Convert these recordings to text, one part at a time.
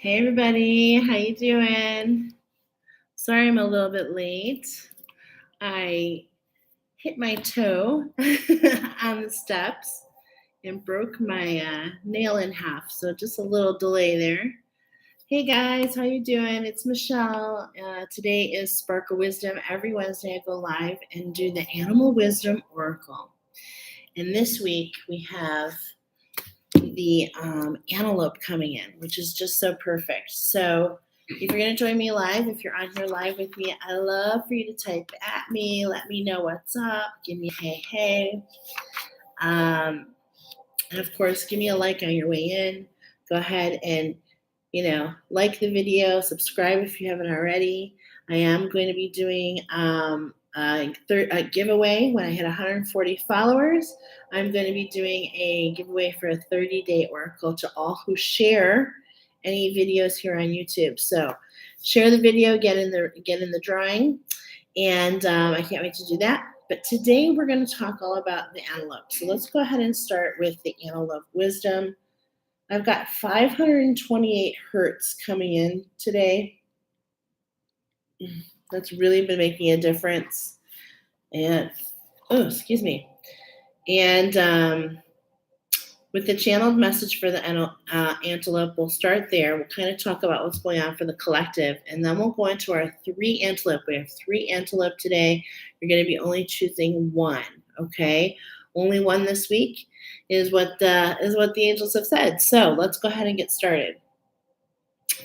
Hey everybody, how you doing? Sorry I'm a little bit late. I hit my toe on the steps and broke my nail in half, so just a little delay there. Hey guys, how you doing? It's Michelle. Today is Spark of Wisdom. Every Wednesday I go live and do the Animal Wisdom Oracle. And this week we have the antelope coming in, which is just so perfect. So if you're going to join me live, if you're on here live with me, I love for you to type at me, let me know what's up, give me a hey. And of course, give me a like on your way in. Go ahead and, like the video, subscribe if you haven't already. I am going to be doing a giveaway when I hit 140 followers. I'm going to be doing a giveaway for a 30-day oracle to all who share any videos here on YouTube. So share the video, get in the drawing, and I can't wait to do that. But today we're going to talk all about the antelope. So let's go ahead and start with the antelope wisdom. I've got 528 hertz coming in today. That's really been making a difference. And, excuse me. And with the channeled message for the antelope, we'll start there. We'll kind of talk about what's going on for the collective, and then we'll go into our 3 antelope. We have 3 antelope today. You're going to be only choosing 1, okay? Only 1 this week is what the angels have said. So let's go ahead and get started.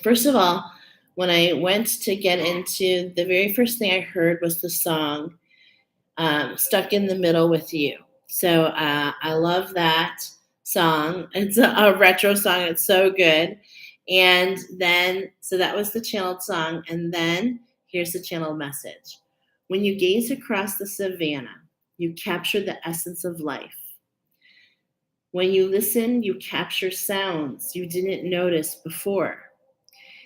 First of all, when I went to get into, the very first thing I heard was the song Stuck in the Middle with You. So I love that song. It's a retro song. It's so good. And then, so that was the channeled song. And then here's the channeled message. When you gaze across the savannah, you capture the essence of life. When you listen, you capture sounds you didn't notice before.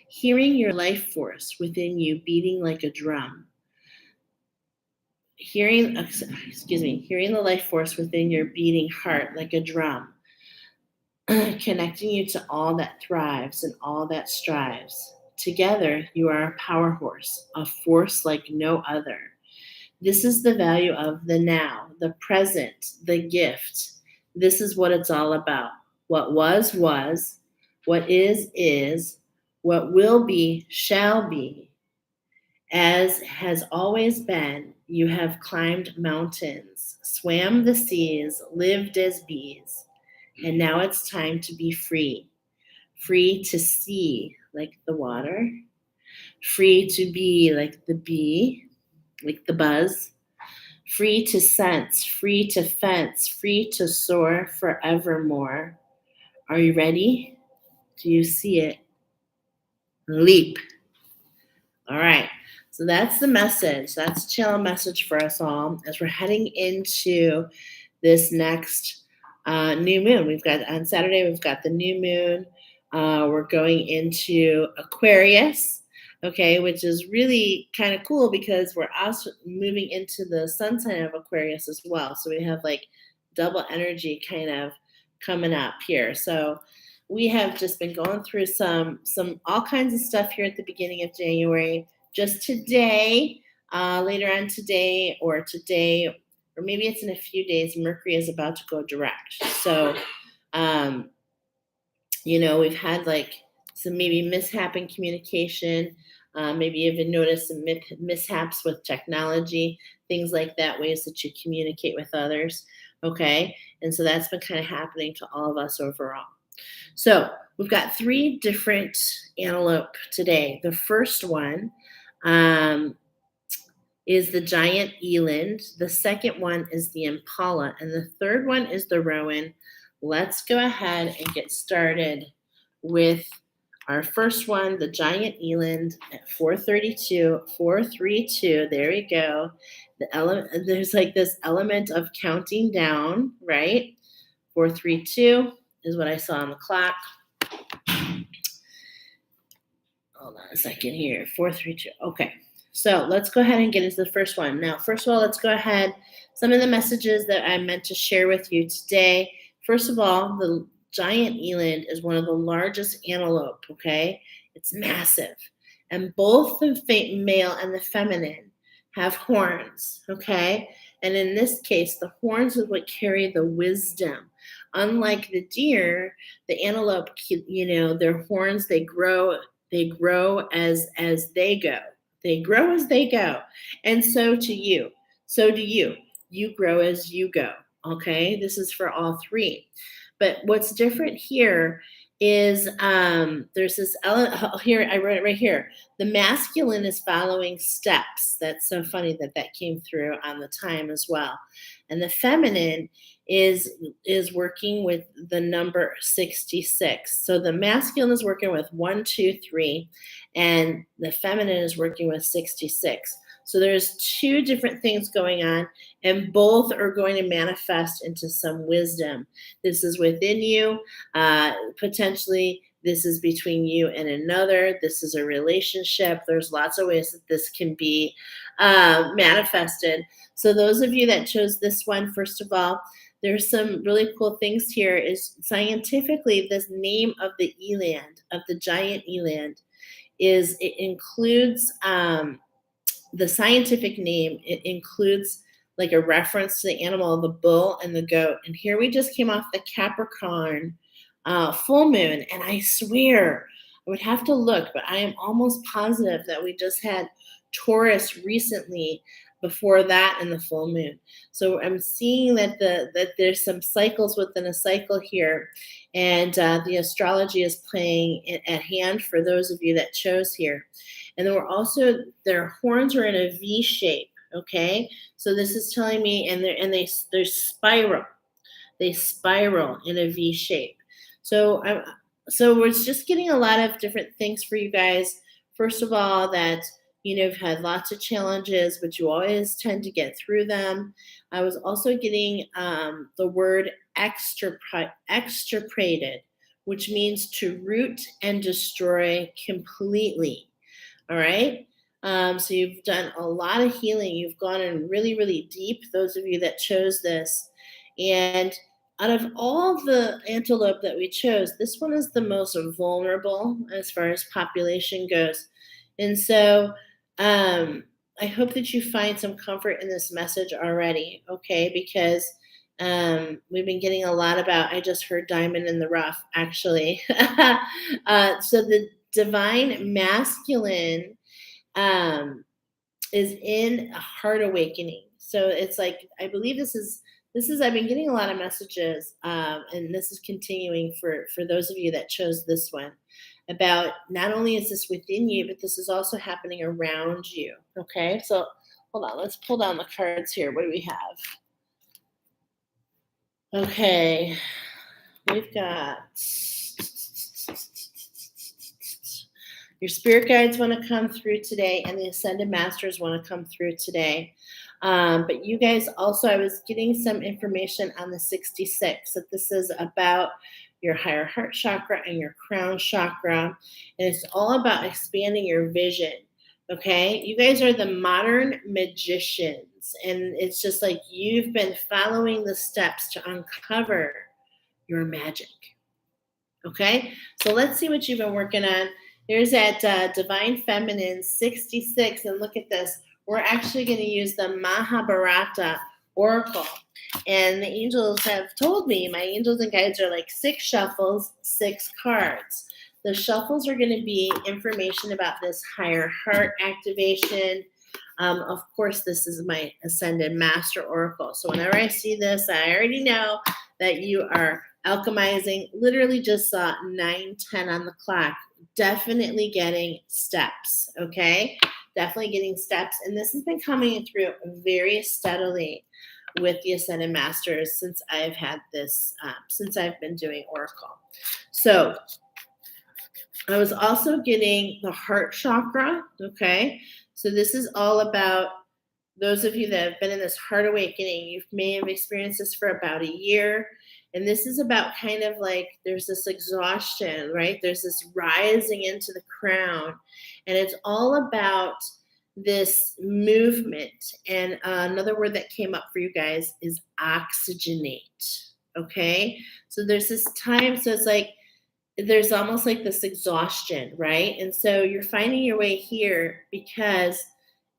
Hearing your life force within you beating like a drum. Hearing the life force within your beating heart like a drum. Connecting you to all that thrives and all that strives. Together, you are a power horse, a force like no other. This is the value of the now, the present, the gift. This is what it's all about. What was, what is, what will be, shall be. As has always been, you have climbed mountains, swam the seas, lived as bees, and now it's time to be free. Free to see like the water, free to be like the bee, like the buzz, free to sense, free to fence, free to soar forevermore. Are you ready? Do you see it? Leap. All right. So that's the message. That's a channel message for us all as we're heading into this next new moon. We've got on Saturday, we've got the new moon. We're going into Aquarius, okay, which is really kind of cool because we're also moving into the sun sign of Aquarius as well. So we have like double energy kind of coming up here. So we have just been going through some all kinds of stuff here at the beginning of January. Just today, later on today, or maybe it's in a few days, Mercury is about to go direct. So, we've had like some maybe mishap in communication. Maybe you've even noticed some mishaps with technology, things like that, ways that you communicate with others. Okay. And so that's been kind of happening to all of us overall. So we've got 3 different antelope today. The first one is the giant eland. The second one is the impala. And the third one is the rowan. Let's go ahead and get started with our first one, the giant eland at 432, 432. There we go. There's like this element of counting down, right? 432 is what I saw on the clock. Hold on a second here. 432. Okay. So let's go ahead and get into the first one. Now, first of all, let's go ahead. Some of the messages that I meant to share with you today. First of all, the giant eland is one of the largest antelope, okay? It's massive. And both the male and the feminine have horns, okay? And in this case, the horns is what carry the wisdom. Unlike the deer, the antelope, their horns, they grow as they go. They grow as they go. And so to you. So do you. You grow as you go. Okay? This is for all three. But what's different here is there's this here, I wrote it right here. The masculine is following steps. That's so funny that came through on the time as well. And the feminine is working with the number 66. So the masculine is working with 1, 2, 3, and the feminine is working with 66. So there's two different things going on, and both are going to manifest into some wisdom. This is within you. Potentially, this is between you and another. This is a relationship. There's lots of ways that this can be manifested. So those of you that chose this one, first of all, there's some really cool things here. Is scientifically, this name of the eland, of the giant eland, it includes the scientific name. It includes like a reference to the animal, the bull and the goat. And here we just came off the Capricorn full moon, and I swear I would have to look, but I am almost positive that we just had Taurus recently before that in the full moon. So I'm seeing that there's some cycles within a cycle here, and the astrology is playing at hand for those of you that chose here. And then we're also, their horns are in a V shape. Okay, so this is telling me, and they spiral. They spiral in a V shape. So we're just getting a lot of different things for you guys. First of all, that you've had lots of challenges, but you always tend to get through them. I was also getting the word extirpated, which means to root and destroy completely. All right. So you've done a lot of healing. You've gone in really, really deep, those of you that chose this. And out of all the antelope that we chose, this one is the most vulnerable as far as population goes. And so I hope that you find some comfort in this message already, okay? Because we've been getting a lot about, I just heard diamond in the rough, actually. So the divine masculine is in a heart awakening. So it's like, I believe this is I've been getting a lot of messages, and this is continuing for those of you that chose this one, about not only is this within you, but this is also happening around you. Okay, so hold on, let's pull down the cards here. What do we have? Okay, we've got your spirit guides want to come through today, and the ascended masters want to come through today. But you guys also, I was getting some information on the 66, that this is about your higher heart chakra and your crown chakra. And it's all about expanding your vision. Okay. You guys are the modern magicians. And it's just like you've been following the steps to uncover your magic. Okay. So let's see what you've been working on. Here's that Divine Feminine 66. And look at this. We're actually going to use the Mahabharata Oracle. And the angels have told me, my angels and guides are like 6 shuffles, 6 cards. The shuffles are going to be information about this higher heart activation. Of course, this is my Ascended Master Oracle. So whenever I see this, I already know that you are alchemizing. Literally just saw 9:10 on the clock. Definitely getting steps, okay? Definitely getting steps. And this has been coming through very steadily with the Ascended Masters since I've had this, since I've been doing Oracle. So I was also getting the heart chakra, okay? So this is all about those of you that have been in this heart awakening. You may have experienced this for about a year. And this is about kind of like there's this exhaustion, right? There's this rising into the crown. And it's all about this movement. And another word that came up for you guys is oxygenate. Okay. So there's this time. So it's like there's almost like this exhaustion, right? And so you're finding your way here because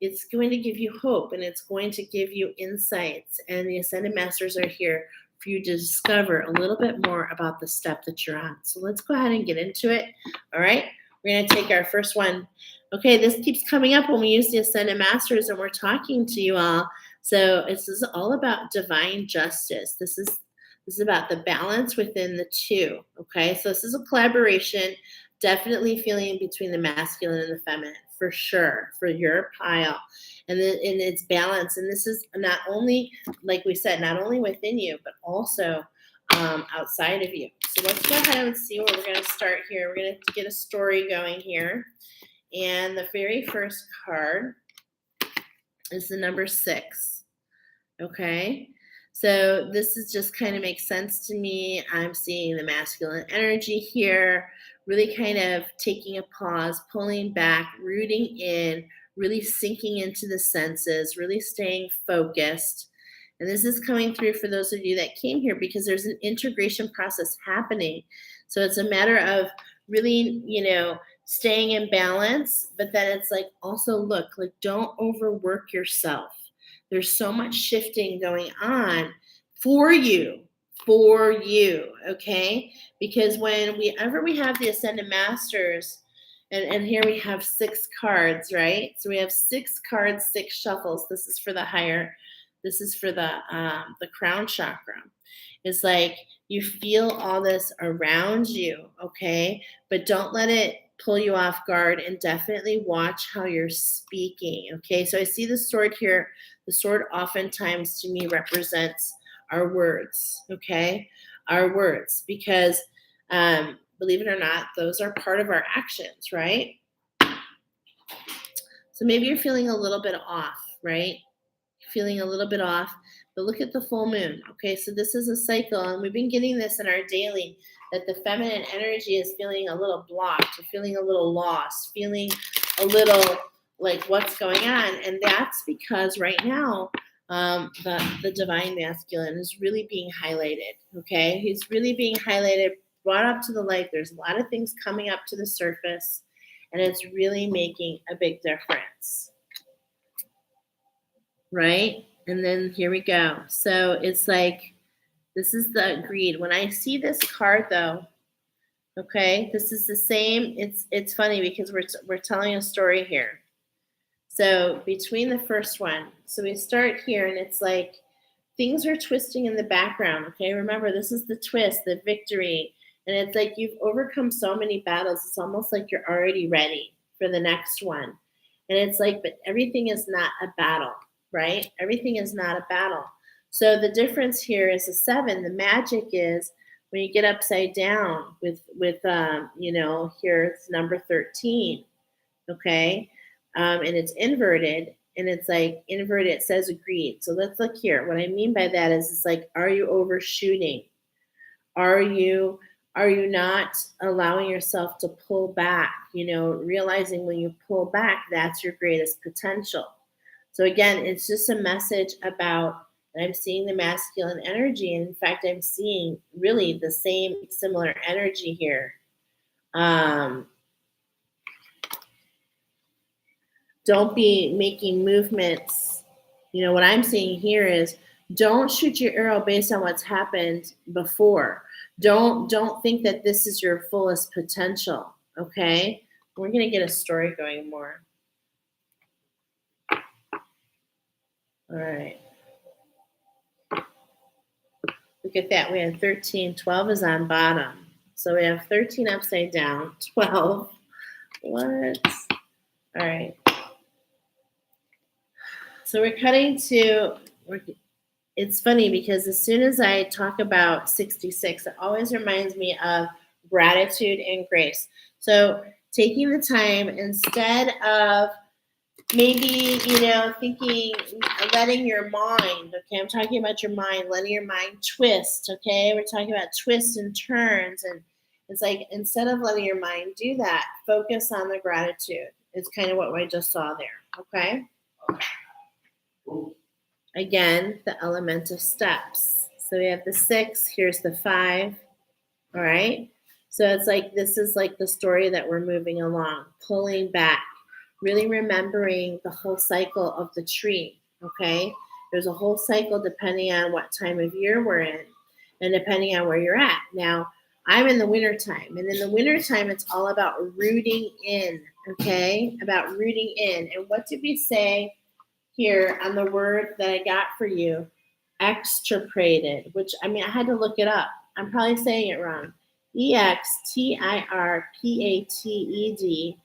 it's going to give you hope and it's going to give you insights. And the Ascended Masters are here for you to discover a little bit more about the step that you're on. So let's go ahead and get into it. All right. We're going to take our first one. Okay. This keeps coming up when we use the Ascended Masters and we're talking to you all. So this is all about divine justice. This is about the balance within the two. Okay, so this is a collaboration, definitely feeling between the masculine and the feminine, for sure, for your pile. And then in its balance. And this is not only, like we said, not only within you, but also outside of you. So let's go ahead and see where we're going to start here. We're going to get a story going here. And the very first card is the number 6. Okay. So this is just kind of makes sense to me. I'm seeing the masculine energy here, really kind of taking a pause, pulling back, rooting in, really sinking into the senses, really staying focused. And this is coming through for those of you that came here because there's an integration process happening. So it's a matter of really, staying in balance, but then it's like also look, like don't overwork yourself. There's so much shifting going on for you, okay? Because whenever we have the Ascended Masters, and here we have 6 cards, right? So we have 6 cards, 6 shuffles. This is for the higher, this is for the crown chakra. It's like you feel all this around you, okay? But don't let it pull you off guard and definitely watch how you're speaking, okay? So I see the sword here. The sword oftentimes to me represents our words, okay? Our words, because believe it or not, those are part of our actions, right? So maybe you're feeling a little bit off, right? Feeling a little bit off, but look at the full moon. Okay, so this is a cycle, and we've been getting this in our daily, that the feminine energy is feeling a little blocked, or feeling a little lost, feeling a little like what's going on. And that's because right now the divine masculine is really being highlighted. Okay, he's really being highlighted, brought up to the light. There's a lot of things coming up to the surface, and it's really making a big difference. Right? And then here we go. So it's like, this is the greed. When I see this card though, okay, this is the same. It's funny because we're telling a story here. So between the first one, so we start here and it's like things are twisting in the background. Okay, remember this is the twist, the victory. And it's like you've overcome so many battles. It's almost like you're already ready for the next one. And it's like, but everything is not a battle. Right? Everything is not a battle. So the difference here is a 7. The magic is when you get upside down with here it's number 13, okay? And it's inverted, and it's like inverted, it says agreed. So let's look here. What I mean by that is it's like, are you overshooting? Are you not allowing yourself to pull back? Realizing when you pull back, that's your greatest potential. So again, it's just a message about, I'm seeing the masculine energy. And in fact, I'm seeing really the same similar energy here. Don't be making movements. What I'm seeing here is don't shoot your arrow based on what's happened before. Don't think that this is your fullest potential. Okay? We're going to get a story going more. All right. Look at that. We have 13. 12 is on bottom. So we have 13 upside down. 12. What? All right. So we're cutting to, it's funny because as soon as I talk about 66, it always reminds me of gratitude and grace. So taking the time instead of maybe, thinking, letting your mind, okay, I'm talking about your mind, letting your mind twist, okay? We're talking about twists and turns. And it's like, instead of letting your mind do that, focus on the gratitude. It's kind of what I just saw there, okay? Again, the element of steps. So we have the 6, here's the 5, all right? So it's like, this is like the story that we're moving along, pulling back, really remembering the whole cycle of the tree, okay? There's a whole cycle depending on what time of year we're in and depending on where you're at. Now, I'm in the wintertime, and in the wintertime, it's all about rooting in, okay? About rooting in. And what did we say here on the word that I got for you? Extirpated, which, I mean, I had to look it up. I'm probably saying it wrong. Extirpated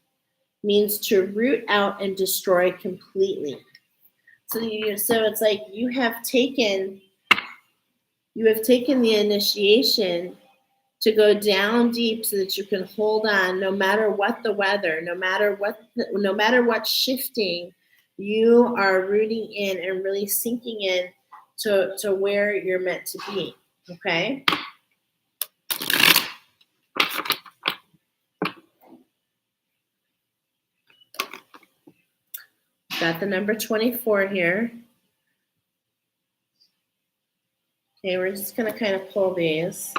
means to root out and destroy completely. So it's like you have taken the initiation to go down deep so that you can hold on no matter what the weather, no matter what's shifting, you are rooting in and really sinking in to where you're meant to be. Okay? Got the number 24 here. Okay, we're just going to kind of pull these.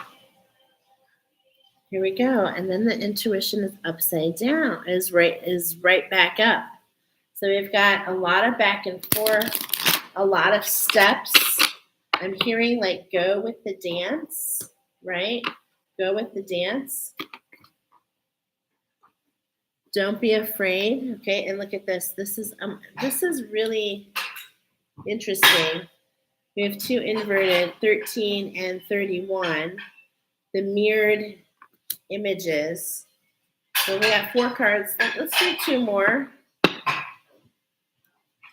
Here we go. And then the intuition is upside down, is right back up. So we've got a lot of back and forth, a lot of steps. I'm hearing like go with the dance, right? Go with the dance. Don't be afraid. Okay, and look at this. This is really interesting. We have two inverted, 13 and 31, the mirrored images. So we got 4 cards. Let's do 2 more.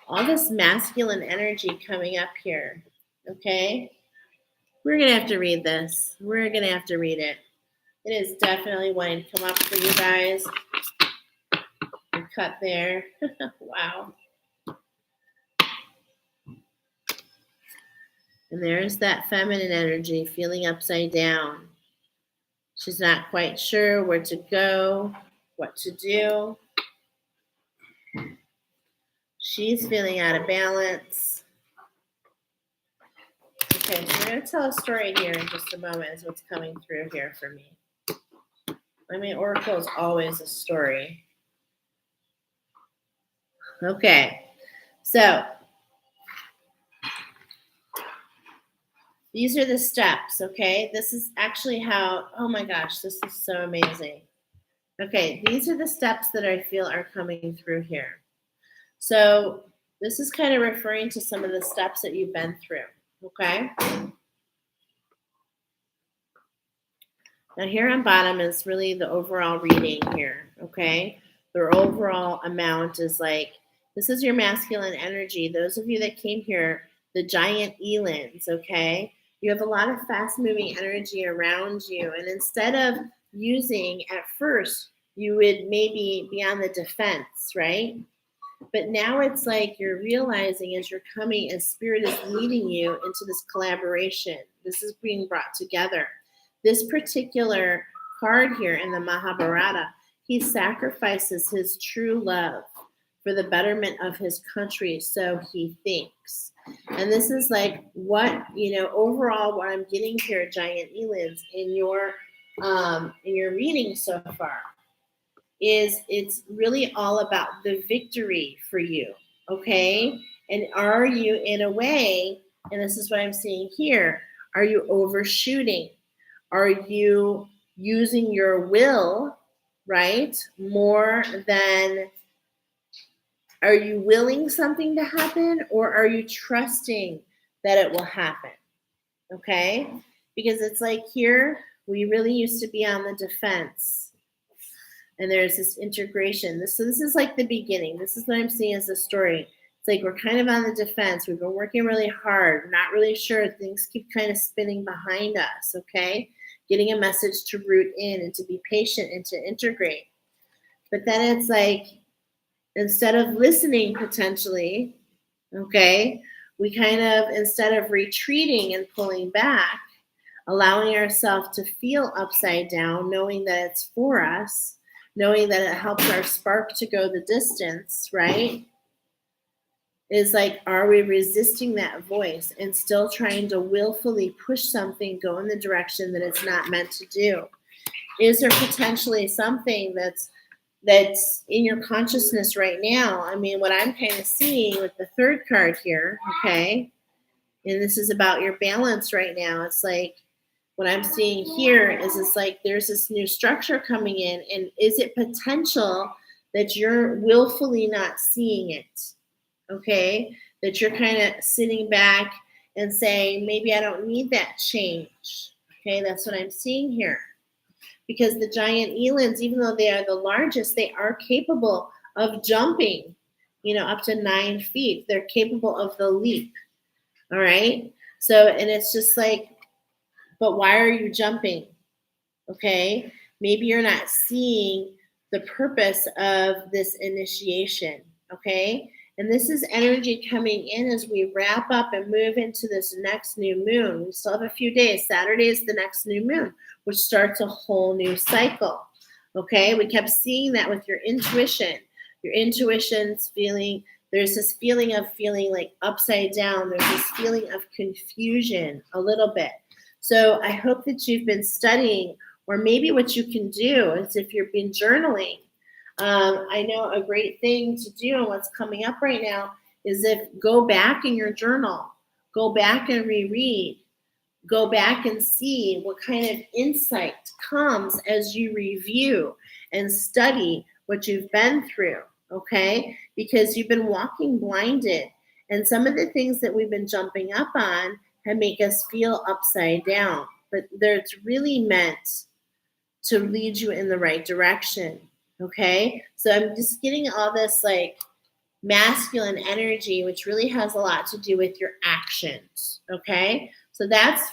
All this masculine energy coming up here. Okay? We're going to have to read this. We're going to have to read it. It is definitely wanting to come up for you guys. Cut there. Wow. And there's that feminine energy feeling upside down. She's not quite sure where to go, what to do. She's feeling out of balance. Okay, so we're going to tell a story here in just a moment is what's coming through here for me. I mean, Oracle is always a story. Okay, so these are the steps, okay? This is actually how, oh my gosh, this is so amazing. Okay, these are the steps that I feel are coming through here. So this is kind of referring to some of the steps that you've been through, okay? Now here on bottom is really the overall reading here, okay? The overall amount is like, this is your masculine energy. Those of you that came here, the giant elands, okay? You have a lot of fast-moving energy around you. And instead of using, at first, you would maybe be on the defense, right? But now it's like you're realizing as you're coming, as Spirit is leading you into this collaboration. This is being brought together. This particular card here in the Mahabharata, he sacrifices his true love for the betterment of his country, so he thinks. And this is like what, overall what I'm getting here, Giant Elands, in your reading so far, is it's really all about the victory for you, okay? And are you in a way, and this is what I'm seeing here, are you overshooting? Are you using your will, right, more than, are you willing something to happen, or are you trusting that it will happen, okay? Because it's like here, we really used to be on the defense, and there's this integration. This is like the beginning. This is what I'm seeing as a story. It's like we're kind of on the defense. We've been working really hard. We're not really sure. Things keep kind of spinning behind us, okay? Getting a message to root in and to be patient and to integrate. But then it's like, instead of listening potentially, okay, we kind of, instead of retreating and pulling back, allowing ourselves to feel upside down, knowing that it's for us, knowing that it helps our spark to go the distance, right? Is like, are we resisting that voice and still trying to willfully push something, go in the direction that it's not meant to do? Is there potentially something that's in your consciousness right now? I mean, what I'm kind of seeing with the third card here, okay, and this is about your balance right now. It's like what I'm seeing here is it's like there's this new structure coming in, and is it potential that you're willfully not seeing it? Okay, that you're kind of sitting back and saying, maybe I don't need that change. Okay, that's what I'm seeing here. Because the giant elands, even though they are the largest, they are capable of jumping, up to 9 feet. They're capable of the leap. All right. So, and it's just like, but why are you jumping? Okay. Maybe you're not seeing the purpose of this initiation. Okay. And this is energy coming in as we wrap up and move into this next new moon. We still have a few days. Saturday is the next new moon, which starts a whole new cycle. Okay. We kept seeing that with your intuition. Your intuition's feeling, there's this feeling of feeling like upside down. There's this feeling of confusion a little bit. So I hope that you've been studying, or maybe what you can do is if you've been journaling. I know a great thing to do and what's coming up right now is if go back in your journal, go back and reread, go back and see what kind of insight comes as you review and study what you've been through, okay? Because you've been walking blinded, and some of the things that we've been jumping up on have make us feel upside down, but it's really meant to lead you in the right direction. Okay, so I'm just getting all this like masculine energy, which really has a lot to do with your actions. Okay, so that's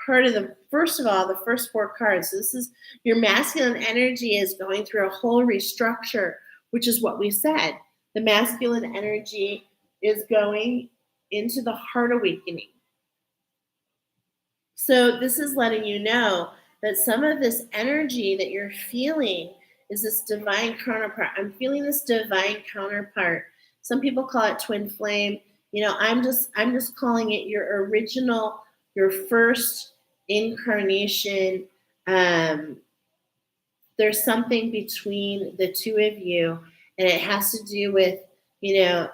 part of the first of all, the first 4 cards. So this is your masculine energy is going through a whole restructure, which is what we said. The masculine energy is going into the heart awakening. So this is letting you know that some of this energy that you're feeling is this divine counterpart. I'm feeling this divine counterpart. Some people call it twin flame. I'm just calling it your original, your first incarnation. There's something between the two of you, and it has to do with, it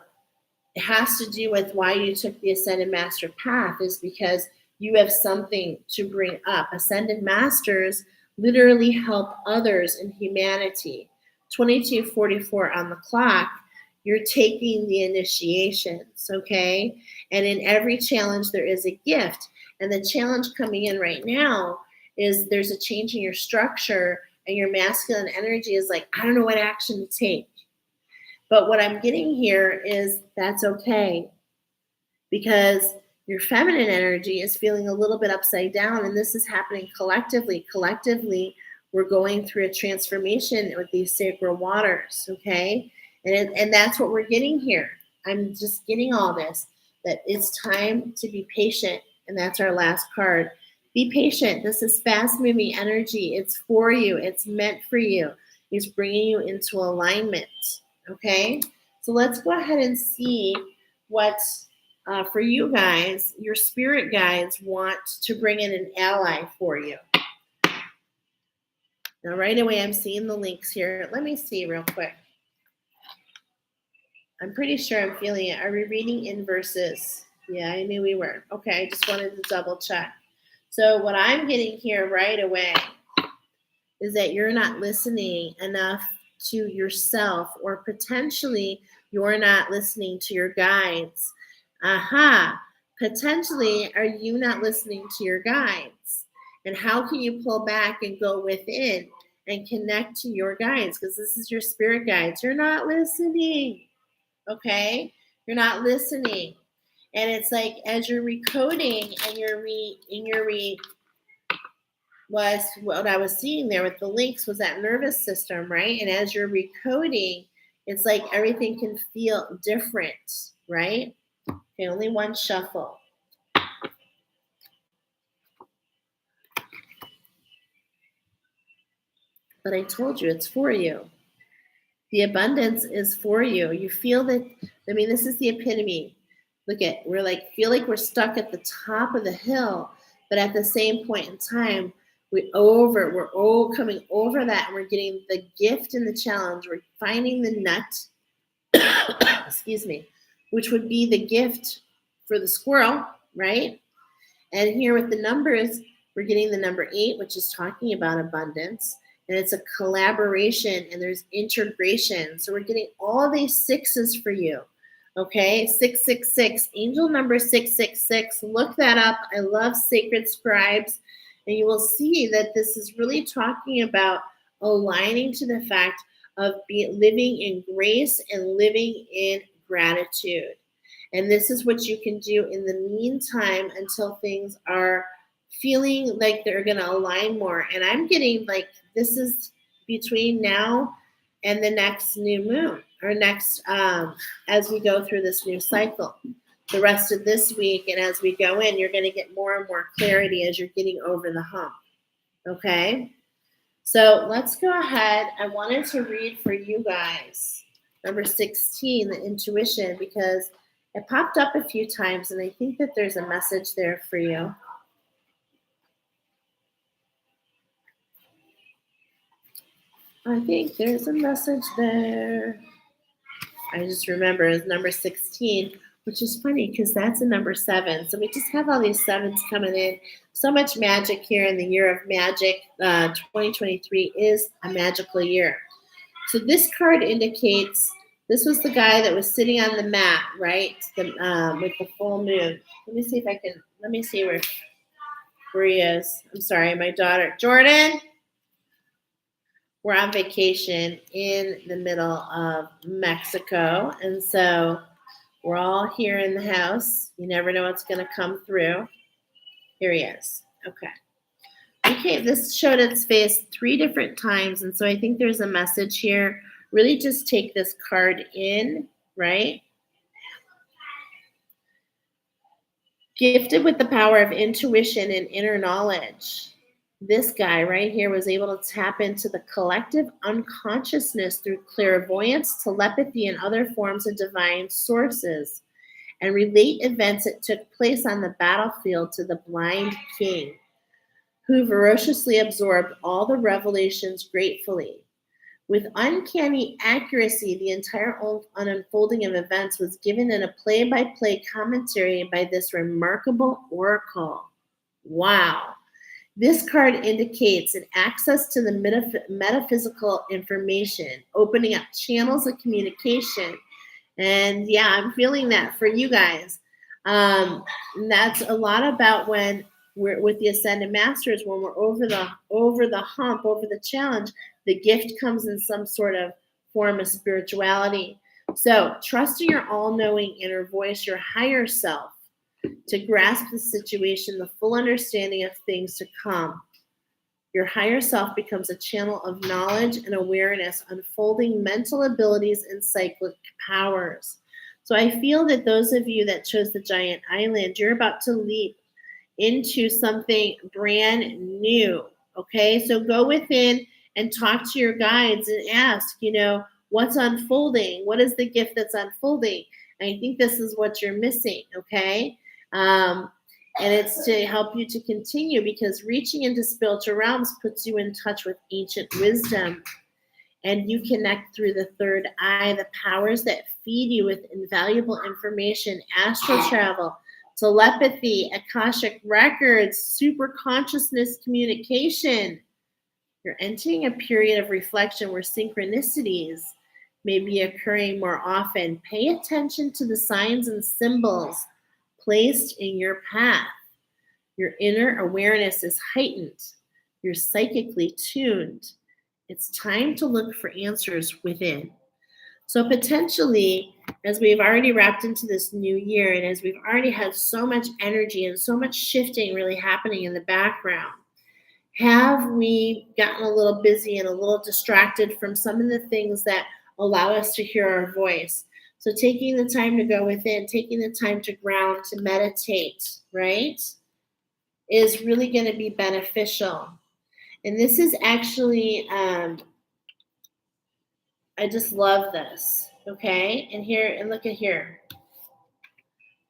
has to do with why you took the Ascended Master path is because you have something to bring up. Ascended Masters literally help others in humanity. 2244 on the clock, you're taking the initiations, okay? And in every challenge, there is a gift. And the challenge coming in right now is there's a change in your structure, and your masculine energy is like, I don't know what action to take. But what I'm getting here is that's okay, because your feminine energy is feeling a little bit upside down, and this is happening collectively. Collectively, we're going through a transformation with these sacred waters, okay? And that's what we're getting here. I'm just getting all this, that it's time to be patient, and that's our last card. Be patient. This is fast-moving energy. It's for you. It's meant for you. It's bringing you into alignment, okay? So let's go ahead and see what... for you guys, your spirit guides want to bring in an ally for you. Now, right away, I'm seeing the links here. Let me see real quick. I'm pretty sure I'm feeling it. Are we reading in verses? Yeah, I knew we were. Okay, I just wanted to double check. So what I'm getting here right away is that you're not listening enough to yourself, or potentially you're not listening to your guides. Potentially, are you not listening to your guides? And how can you pull back and go within and connect to your guides? Because this is your spirit guides. You're not listening, okay? You're not listening. And it's like as you're recoding and was what I was seeing there with the links was that nervous system, right? And as you're recoding, it's like everything can feel different, right? Okay, only one shuffle. But I told you it's for you. The abundance is for you. You feel that, this is the epitome. Look at, feel like we're stuck at the top of the hill, but at the same point in time, We're all coming over that, and we're getting the gift and the challenge. We're finding the nut, excuse me, which would be the gift for the squirrel, right? And here with the numbers, we're getting the number 8, which is talking about abundance. And it's a collaboration and there's integration. So we're getting all these 6s for you. Okay, 666, angel number 666. Look that up. I love sacred scribes. And you will see that this is really talking about aligning to the fact of living in grace and living in gratitude. And this is what you can do in the meantime until things are feeling like they're going to align more. And I'm getting like this is between now and the next new moon, or next as we go through this new cycle. The rest of this week and as we go in, you're going to get more and more clarity as you're getting over the hump. Okay? So let's go ahead. I wanted to read for you guys number 16, the intuition, because it popped up a few times, and I think that there's a message there for you. I think there's a message there. I just remember it's number 16, which is funny because that's a number 7. So we just have all these 7s coming in. So much magic here in the year of magic. 2023 is a magical year. So this card indicates this was the guy that was sitting on the mat, right? With the full moon. Let me see if I can. Let me see where he is. I'm sorry, my daughter, Jordan. We're on vacation in the middle of Mexico, and so we're all here in the house. You never know what's going to come through. Here he is. Okay, this showed its face 3 different times, and so I think there's a message here. Really just take this card in, right? Gifted with the power of intuition and inner knowledge. This guy right here was able to tap into the collective unconsciousness through clairvoyance, telepathy, and other forms of divine sources, and relate events that took place on the battlefield to the blind king, who voraciously absorbed all the revelations gratefully. With uncanny accuracy, the entire unfolding of events was given in a play-by-play commentary by this remarkable oracle. Wow. This card indicates an access to the metaphysical information, opening up channels of communication. And yeah, I'm feeling that for you guys. And that's a lot about when we're with the Ascended Masters, when we're over the hump, over the challenge, the gift comes in some sort of form of spirituality. So trust in your all-knowing inner voice, your higher self, to grasp the situation, the full understanding of things to come. Your higher self becomes a channel of knowledge and awareness, unfolding mental abilities and cyclic powers. So I feel that those of you that chose the giant island, you're about to leap into something brand new. Okay, so go within and talk to your guides and ask, what's unfolding? What is the gift that's unfolding? And I think this is what you're missing, okay? And it's to help you to continue, because reaching into spiritual realms puts you in touch with ancient wisdom, and you connect through the third eye, the powers that feed you with invaluable information, astral travel, telepathy, Akashic records, super consciousness communication. You're entering a period of reflection where synchronicities may be occurring more often. Pay attention to the signs and symbols placed in your path. Your inner awareness is heightened. You're psychically tuned. It's time to look for answers within. So potentially, as we've already wrapped into this new year, and as we've already had so much energy and so much shifting really happening in the background, have we gotten a little busy and a little distracted from some of the things that allow us to hear our voice? So taking the time to go within, taking the time to ground, to meditate, right, is really going to be beneficial. And this is actually, I just love this, okay? And here, and look at here.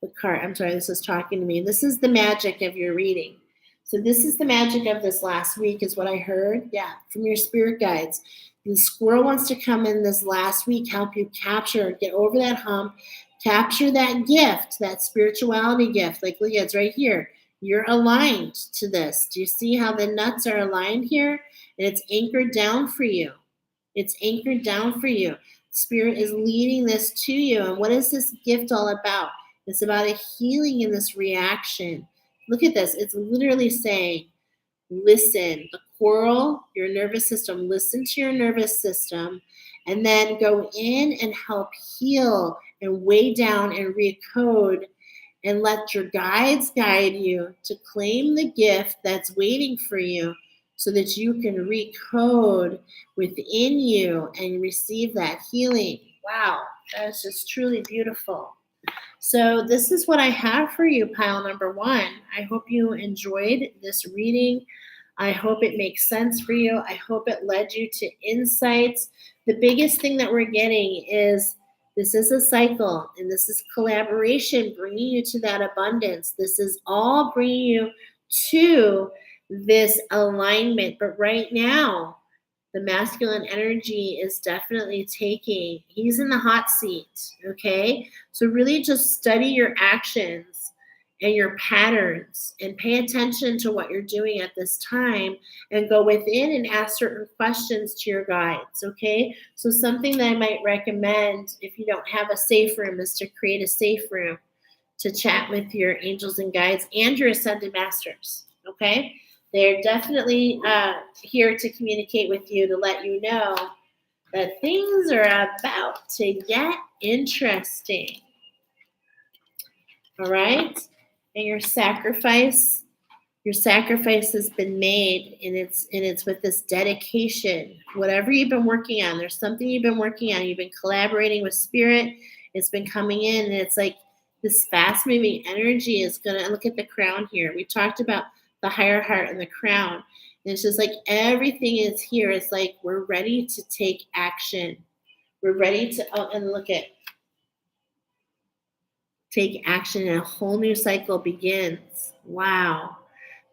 The card, I'm sorry, this is talking to me. This is the magic of your reading. So this is the magic of this last week, is what I heard. Yeah, from your spirit guides. The squirrel wants to come in this last week, help you capture, get over that hump, capture that gift, that spirituality gift. Like, look, it's right here. You're aligned to this. Do you see how the nuts are aligned here? And it's anchored down for you. It's anchored down for you. Spirit is leading this to you. And what is this gift all about? It's about a healing in this reaction. Look at this. It's literally saying, listen. The coral, your nervous system, listen to your nervous system, and then go in and help heal and weigh down and recode and let your guides guide you to claim the gift that's waiting for you so that you can recode within you and receive that healing. Wow, that is just truly beautiful. So this is what I have for you, pile number one. I hope you enjoyed this reading. I hope it makes sense for you. I hope it led you to insights. The biggest thing that we're getting is this is a cycle, and this is collaboration bringing you to that abundance. This is all bringing you to this alignment. But right now, the masculine energy is definitely taking, he's in the hot seat, okay? So really just study your actions and your patterns and pay attention to what you're doing at this time and go within and ask certain questions to your guides, okay? So something that I might recommend if you don't have a safe room is to create a safe room to chat with your angels and guides and your ascended masters, okay? They're definitely here to communicate with you to let you know that things are about to get interesting. All right? And your sacrifice has been made, and it's with this dedication. Whatever you've been working on, there's something you've been working on. You've been collaborating with spirit. It's been coming in, and it's like this fast-moving energy is gonna look at the crown here. We talked about the higher heart and the crown. And it's just like everything is here. It's like we're ready to take action. We're ready to, and look at, take action, and a whole new cycle begins. Wow.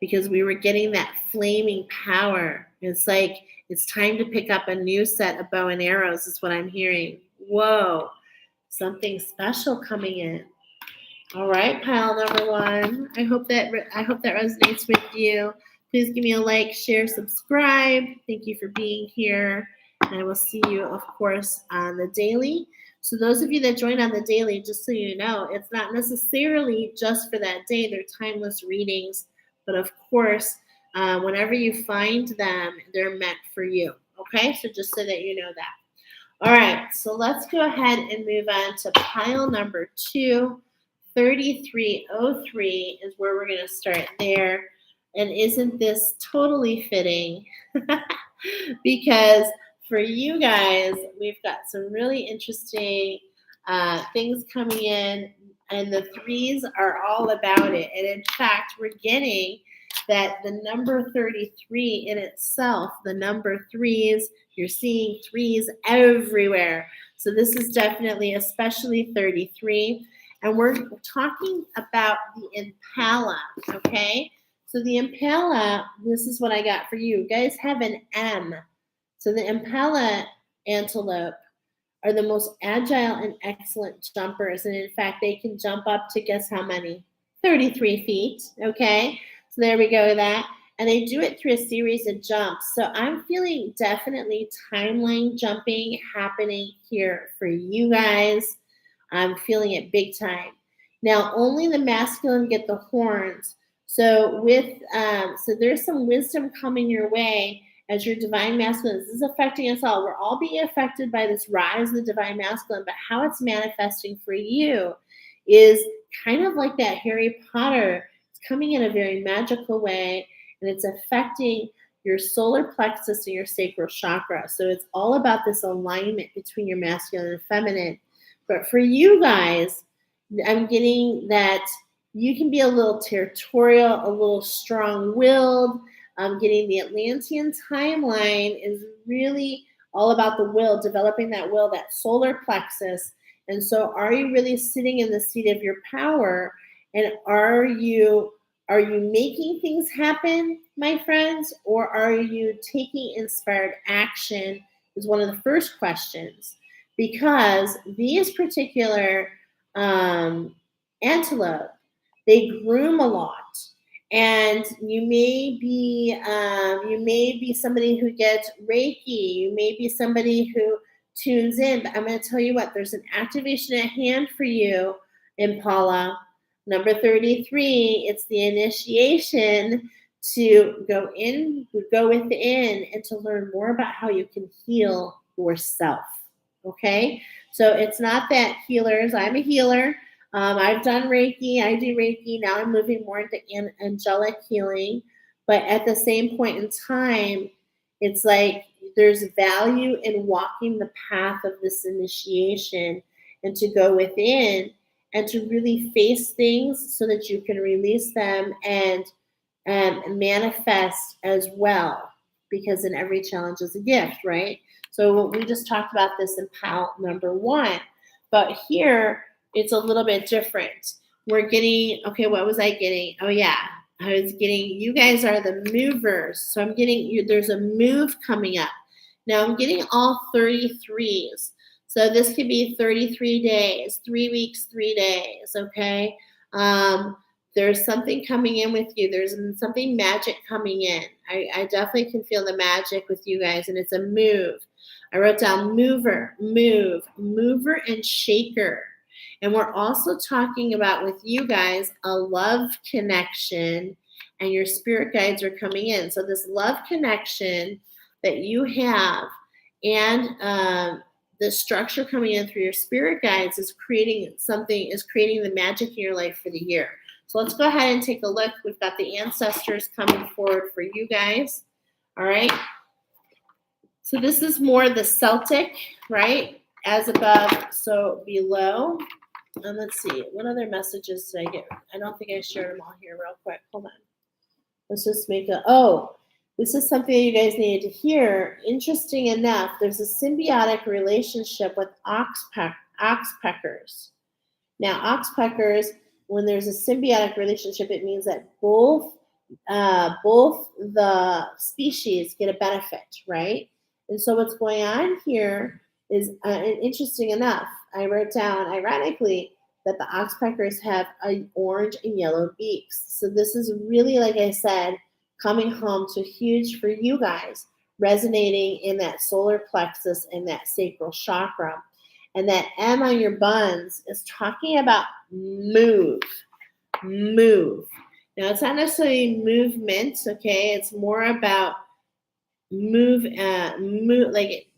Because we were getting that flaming power. It's like it's time to pick up a new set of bow and arrows is what I'm hearing. Whoa. Something special coming in. All right, pile number one. I hope that resonates with you. Please give me a like, share, subscribe. Thank you for being here. And I will see you, of course, on the daily. So those of you that join on the daily, just so you know, it's not necessarily just for that day. They're timeless readings. But of course, whenever you find them, they're meant for you. Okay? So just so that you know that. All right. So let's go ahead and move on to pile number two. 3303 is where we're going to start there. And isn't this totally fitting? Because for you guys, we've got some really interesting things coming in, and the threes are all about it. And in fact, we're getting that the number 33 in itself, the number threes, you're seeing threes everywhere. So this is definitely, especially 33. And we're talking about the impala, okay? So the impala, this is what I got for you. You guys have an M. So the impala antelope are the most agile and excellent jumpers. And in fact, they can jump up to guess how many? 33 feet, okay? So there we go with that. And they do it through a series of jumps. So I'm feeling definitely timeline jumping happening here for you guys. I'm feeling it big time. Now, only the masculine get the horns. So so there's some wisdom coming your way as your divine masculine. This is affecting us all. We're all being affected by this rise of the divine masculine, but how it's manifesting for you is kind of like that Harry Potter. It's coming in a very magical way, and it's affecting your solar plexus and your sacral chakra. So it's all about this alignment between your masculine and feminine. But for you guys, I'm getting that you can be a little territorial, a little strong-willed. I'm getting the Atlantean timeline is really all about the will, developing that will, that solar plexus. And so are you really sitting in the seat of your power? And are you Are you making things happen, my friends, or are you taking inspired action? Is one of the first questions. Because these particular um, antelope, they groom a lot. And you may be somebody who gets Reiki. You may be somebody who tunes in. But I'm going to tell you what, there's an activation at hand for you, Impala. Number 33, it's the initiation to go within, and to learn more about how you can heal yourself. Okay? So it's not that healers, I'm a healer. I've done Reiki, I do Reiki. Now I'm moving more into angelic healing. But at the same point in time, it's like there's value in walking the path of this initiation and to go within and to really face things so that you can release them and manifest as well. Because in every challenge is a gift, right? So we just talked about this in PAL number 1. But here, it's a little bit different. We're getting, okay, what was I getting? Oh, yeah. I was getting, you guys are the movers. So I'm getting, there's a move coming up. Now I'm getting all 33s. So this could be 33 days, 3 weeks, 3 days, okay? There's something coming in with you. There's something magic coming in. I definitely can feel the magic with you guys, and it's a move. I wrote down mover, move, mover, and shaker. And we're also talking about with you guys a love connection, and your spirit guides are coming in. So this love connection that you have and the structure coming in through your spirit guides is creating the magic in your life for the year. So let's go ahead and take a look. We've got the ancestors coming forward for you guys. All right. So this is more the Celtic, right? As above, so below. And let's see, what other messages did I get? I don't think I shared them all here real quick. Hold on. Let's just make this is something you guys needed to hear. Interesting enough, there's a symbiotic relationship with oxpeckers. Now, oxpeckers, when there's a symbiotic relationship, it means that both the species get a benefit, right? And so what's going on here is, interesting enough, I wrote down, ironically, that the oxpeckers have orange and yellow beaks. So this is really, like I said, coming home to huge for you guys, resonating in that solar plexus and that sacral chakra. And that M on your buns is talking about move. Now, it's not necessarily movement, okay? It's more about move,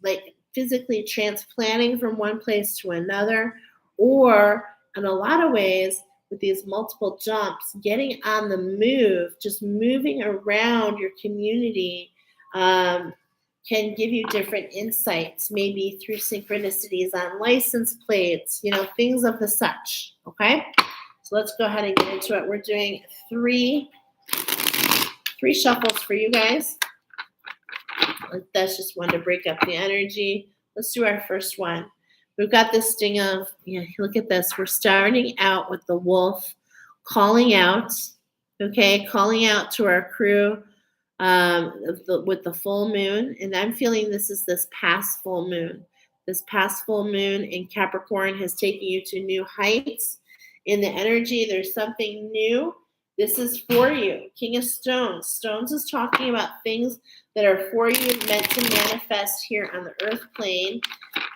like physically transplanting from one place to another, or in a lot of ways, with these multiple jumps, getting on the move, just moving around your community, can give you different insights, maybe through synchronicities on license plates, things of the such, okay? So let's go ahead and get into it. We're doing three shuffles for you guys. That's just one to break up the energy. Let's do our first one. We've got this thing of, look at this. We're starting out with the wolf calling out, okay? Calling out to our crew with the full moon. And I'm feeling this is this past full moon. This past full moon in Capricorn has taken you to new heights. In the energy, there's something new. This is for you. King of Stones. Stones is talking about things that are for you, meant to manifest here on the earth plane.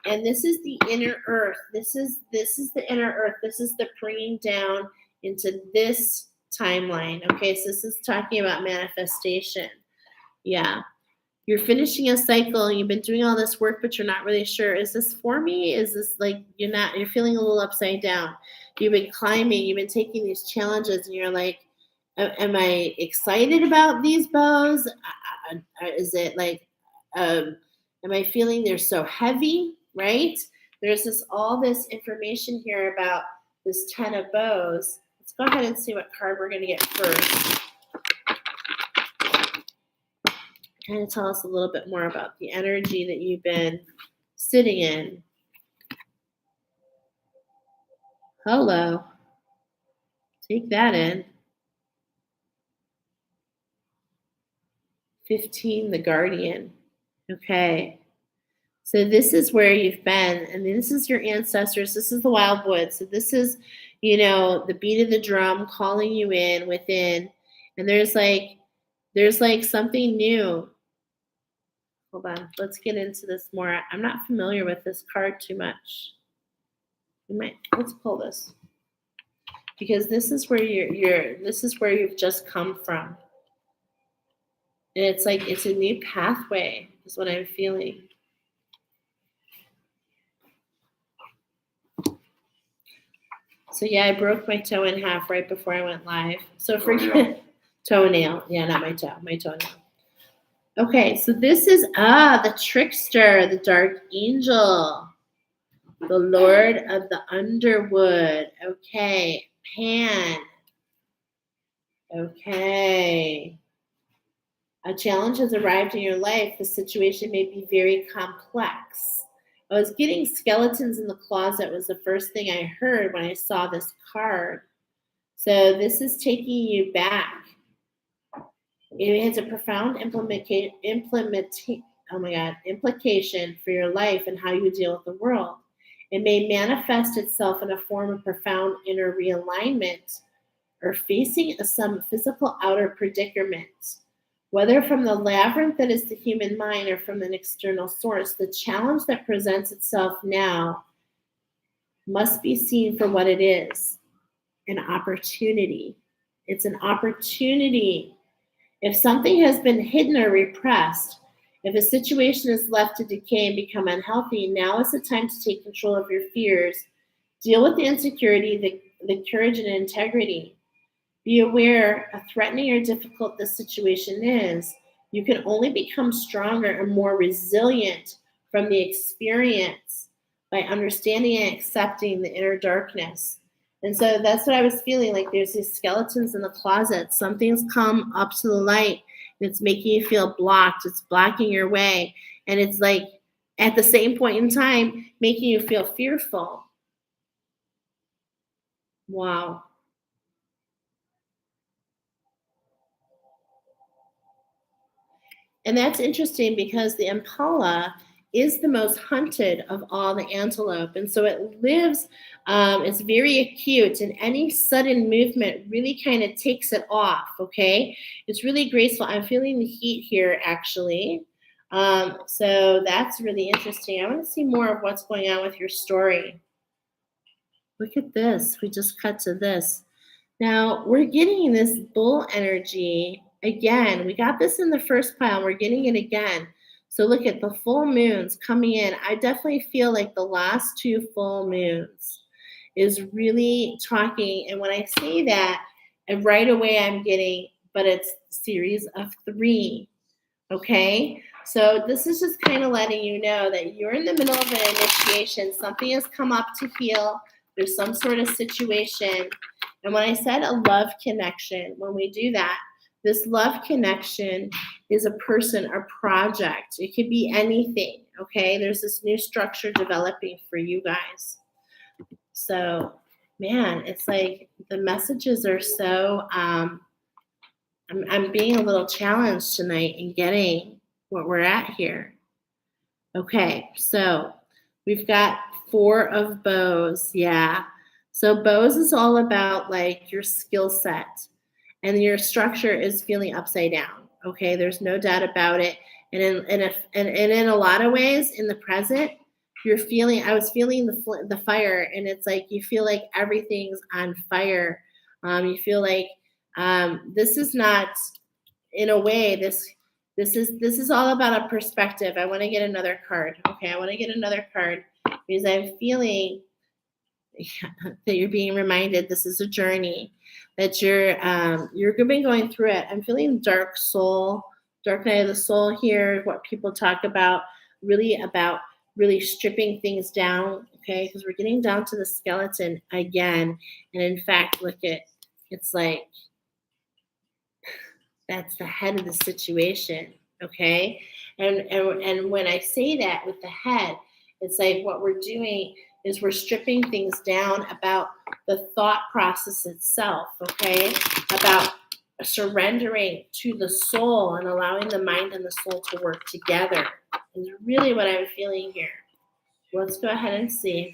And this is the inner earth. This is the inner earth. This is the bringing down into this timeline. Okay, so this is talking about manifestation. Yeah. You're finishing a cycle. You've been doing all this work, but you're not really sure. Is this for me? Is this like you're feeling a little upside down? You've been climbing. You've been taking these challenges, and you're like, am I excited about these bows? Is it like, am I feeling they're so heavy, right? There's all this information here about this 10 of bows. Let's go ahead and see what card we're going to get first. Kind of tell us a little bit more about the energy that you've been sitting in. Hello. Take that in. 15, the guardian. Okay. So this is where you've been, and this is your ancestors. This is the wildwood. So this is, the beat of the drum calling you in within. And there's like something new. Hold on. Let's get into this more. I'm not familiar with this card too much. Let's pull this. Because this is where this is where you've just come from. And it's like it's a new pathway, is what I'm feeling. So yeah, I broke my toe in half right before I went live. So forget toenail. Yeah, not my toe, my toenail. Okay, so this is the trickster, the dark angel, the lord of the underwood. Okay, Pan. Okay. A challenge has arrived in your life. The situation may be very complex. I was getting skeletons in the closet was the first thing I heard when I saw this card. So this is taking you back. It has a profound implication for your life and how you deal with the world. It may manifest itself in a form of profound inner realignment or facing some physical outer predicament. Whether from the labyrinth that is the human mind or from an external source, the challenge that presents itself now must be seen for what it is, an opportunity. It's an opportunity. If something has been hidden or repressed, if a situation is left to decay and become unhealthy, now is the time to take control of your fears, deal with the insecurity, the courage and integrity. Be aware how threatening or difficult this situation is. You can only become stronger and more resilient from the experience by understanding and accepting the inner darkness. And so that's what I was feeling like. There's these skeletons in the closet. Something's come up to the light and it's making you feel blocked. It's blocking your way. And it's like at the same point in time, making you feel fearful. Wow. And that's interesting because the impala is the most hunted of all the antelope. And so it lives, it's very acute, and any sudden movement really kind of takes it off, okay? It's really graceful. I'm feeling the heat here, actually. So that's really interesting. I want to see more of what's going on with your story. Look at this. We just cut to this. Now, we're getting this bull energy again. We got this in the first pile. We're getting it again. So look at the full moons coming in. I definitely feel like the last two full moons is really talking. And when I say that, and right away I'm getting, but it's a series of 3. Okay? So this is just kind of letting you know that you're in the middle of an initiation. Something has come up to heal. There's some sort of situation. And when I said a love connection, when we do that, this love connection is a person, a project. It could be anything, okay? There's this new structure developing for you guys. So, man, it's like the messages are so, I'm being a little challenged tonight in getting what we're at here. Okay, so we've got 4 of bows, yeah. So bows is all about like your skill set, and your structure is feeling upside down. Okay, there's no doubt about it. And in a lot of ways, in the present, I was feeling the fire, and it's like you feel like everything's on fire. You feel like this is not, in a way, this is all about a perspective. I want to get another card. Okay, I want to get another card because I'm feeling that you're being reminded this is a journey, that you're been going through it. I'm feeling dark night of the soul here, what people talk about really stripping things down, okay? Because we're getting down to the skeleton again. And in fact, look at, it's like, that's the head of the situation, okay? And when I say that with the head, it's like what we're doing is we're stripping things down about the thought process itself, okay? About surrendering to the soul and allowing the mind and the soul to work together is really what I'm feeling here. Let's go ahead and see.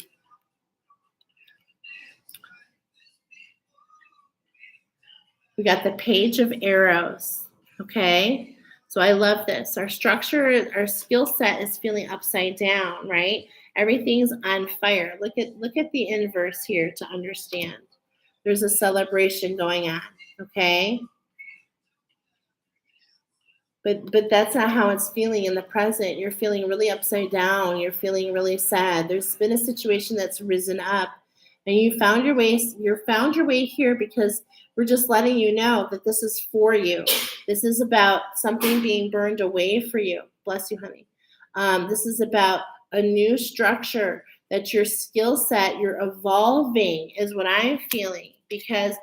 We got the Page of Arrows. Okay. So I love this. Our structure, our skill set is feeling upside down, right? Everything's on fire. Look at the inverse here to understand. There's a celebration going on. Okay. But that's not how it's feeling in the present. You're feeling really upside down. You're feeling really sad. There's been a situation that's risen up, and you found your way. You found your way here because we're just letting you know that this is for you. This is about something being burned away for you. Bless you, honey. This is about a new structure that your skill set, you're evolving, is what I'm feeling, because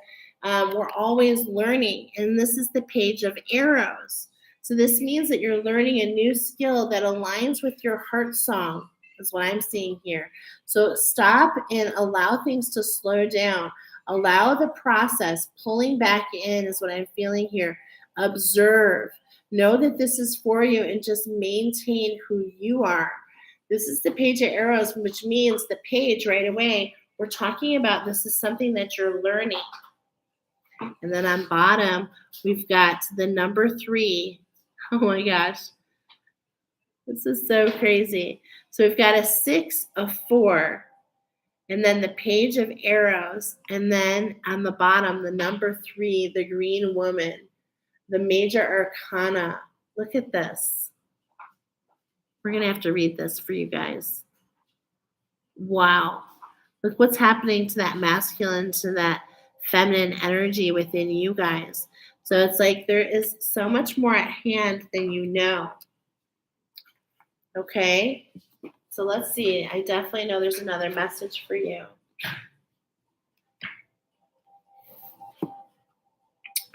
we're always learning, and this is the Page of Arrows. So this means that you're learning a new skill that aligns with your heart song, is what I'm seeing here. So stop and allow things to slow down. Allow the process, pulling back in is what I'm feeling here. Observe. Know that this is for you and just maintain who you are. This is the Page of Arrows, which means the page right away. We're talking about this is something that you're learning. And then on bottom, we've got the number 3. Oh my gosh. This is so crazy. So we've got a 6, a 4, and then the Page of Arrows. And then on the bottom, the number 3, the Green Woman, the Major Arcana. Look at this. We're going to have to read this for you guys. Wow. Look what's happening to that masculine, to that feminine energy within you guys. So it's like there is so much more at hand than you know. Okay? So let's see. I definitely know there's another message for you.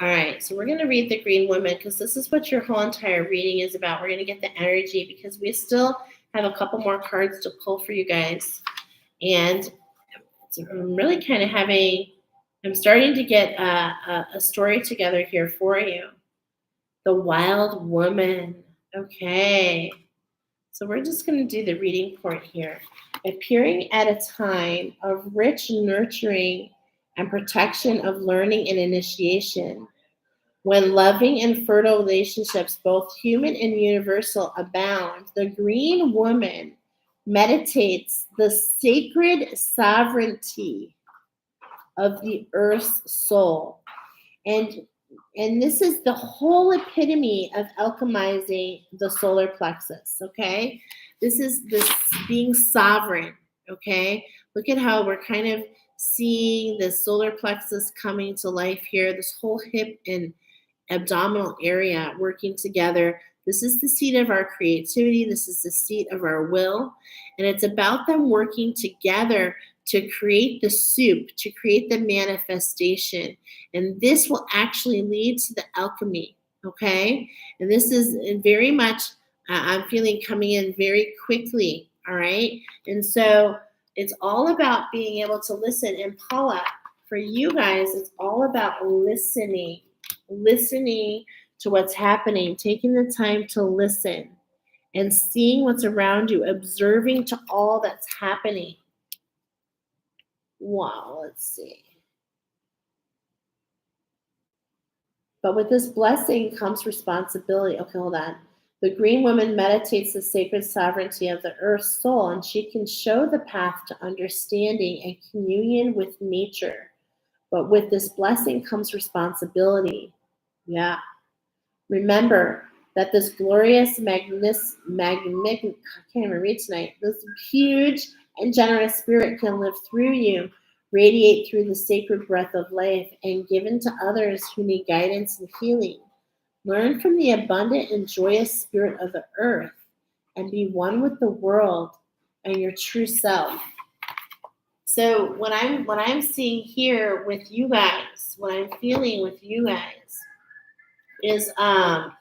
All right, so we're going to read the Green Woman because this is what your whole entire reading is about. We're going to get the energy because we still have a couple more cards to pull for you guys. And I'm really kind of I'm starting to get a story together here for you. The Wild Woman. Okay. So we're just going to do the reading point here. Appearing at a time of rich nurturing and protection of learning and initiation, when loving and fertile relationships, both human and universal, abound, the Green Woman meditates the sacred sovereignty of the Earth's soul. And this is the whole epitome of alchemizing the solar plexus, okay? This is this being sovereign, okay? Look at how we're kind of seeing the solar plexus coming to life here, this whole hip and abdominal area working together. This is the seat of our creativity. This is the seat of our will. And it's about them working together to create the soup, to create the manifestation. And this will actually lead to the alchemy, okay? And this is very much, I'm feeling coming in very quickly, all right? And so it's all about being able to listen. IMPALA, for you guys, it's all about listening to what's happening, taking the time to listen and seeing what's around you, observing to all that's happening. Wow, let's see. But with this blessing comes responsibility. Okay, hold on. The Green Woman meditates the sacred sovereignty of the Earth's soul, and she can show the path to understanding and communion with nature. But with this blessing comes responsibility. Yeah. Remember that this glorious, I can't even read tonight, this huge and generous spirit can live through you, radiate through the sacred breath of life, and given to others who need guidance and healing. Learn from the abundant and joyous spirit of the earth and be one with the world and your true self. So what I'm seeing here with you guys, what I'm feeling with you guys is an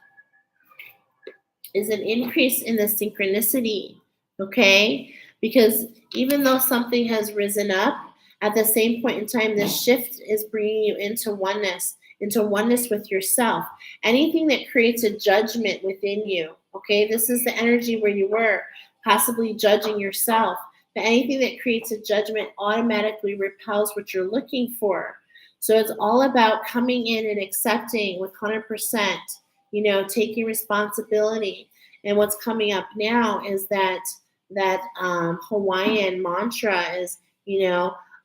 increase in the synchronicity, okay? Because even though something has risen up, at the same point in time, this shift is bringing you into oneness. into oneness with yourself. Anything that creates a judgment within you, okay, this is the energy where you were, possibly judging yourself. But anything that creates a judgment automatically repels what you're looking for. So it's all about coming in and accepting with 100%, taking responsibility. And what's coming up now is that Hawaiian mantra is,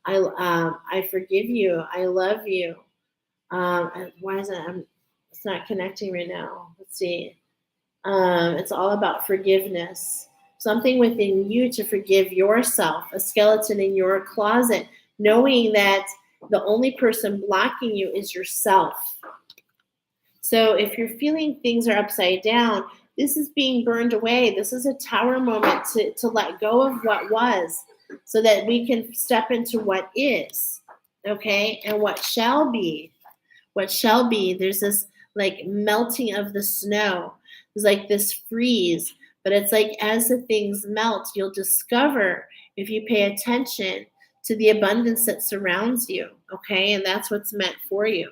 I forgive you, I love you. Why is it? It's not connecting right now. Let's see. It's all about forgiveness. Something within you to forgive yourself, a skeleton in your closet, knowing that the only person blocking you is yourself. So if you're feeling things are upside down, this is being burned away. This is a tower moment to let go of what was so that we can step into what is, okay? And what shall be. What shall be. There's this like melting of the snow. There's like this freeze. But it's like as the things melt, you'll discover, if you pay attention, to the abundance that surrounds you, okay? And that's what's meant for you.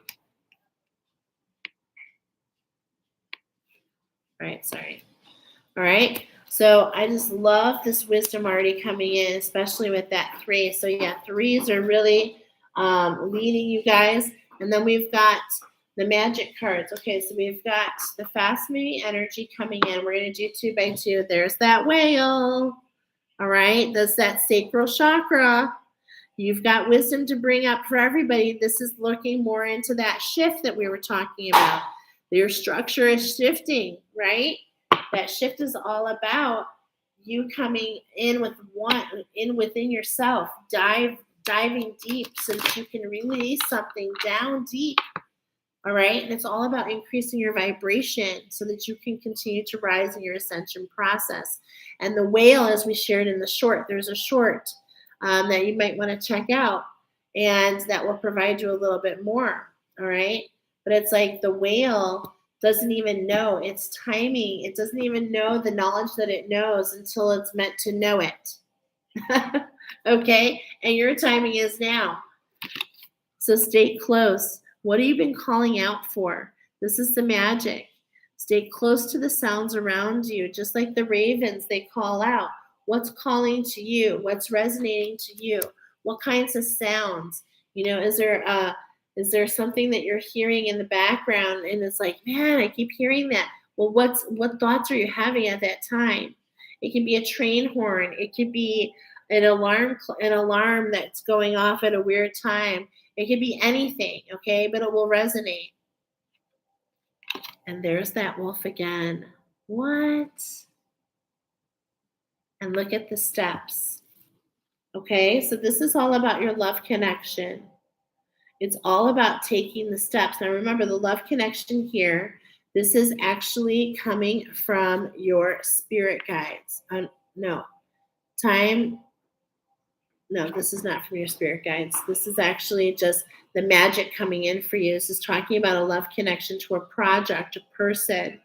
Right, sorry. All right, so I just love this wisdom already coming in, especially with that 3. So yeah, 3s are really leading you guys. And then we've got the magic cards. Okay, so we've got the fast moving energy coming in. We're going to do 2 by 2. There's that whale. All right, that's that sacral chakra. You've got wisdom to bring up for everybody. This is looking more into that shift that we were talking about. Your structure is shifting, right? That shift is all about you coming in with within yourself, diving deep so that you can release something down deep. All right. And it's all about increasing your vibration so that you can continue to rise in your ascension process. And the whale, as we shared in the short, there's a short that you might want to check out, and that will provide you a little bit more. All right. But it's like the whale doesn't even know its timing. It doesn't even know the knowledge that it knows until it's meant to know it. Okay. And your timing is now. So stay close. What have you been calling out for? This is the magic. Stay close to the sounds around you, just like the ravens, they call out. What's calling to you? What's resonating to you? What kinds of sounds? Is there something that you're hearing in the background and it's like, man, I keep hearing that? Well, what thoughts are you having at that time? It can be a train horn. It could be an alarm that's going off at a weird time. It could be anything, okay? But it will resonate. And there's that wolf again. What? And look at the steps. Okay, so this is all about your love connection. It's all about taking the steps. Now remember, the love connection here, this is actually coming from your spirit guides. No, this is not from your spirit guides. This is actually just the magic coming in for you. This is talking about a love connection to a project, a person.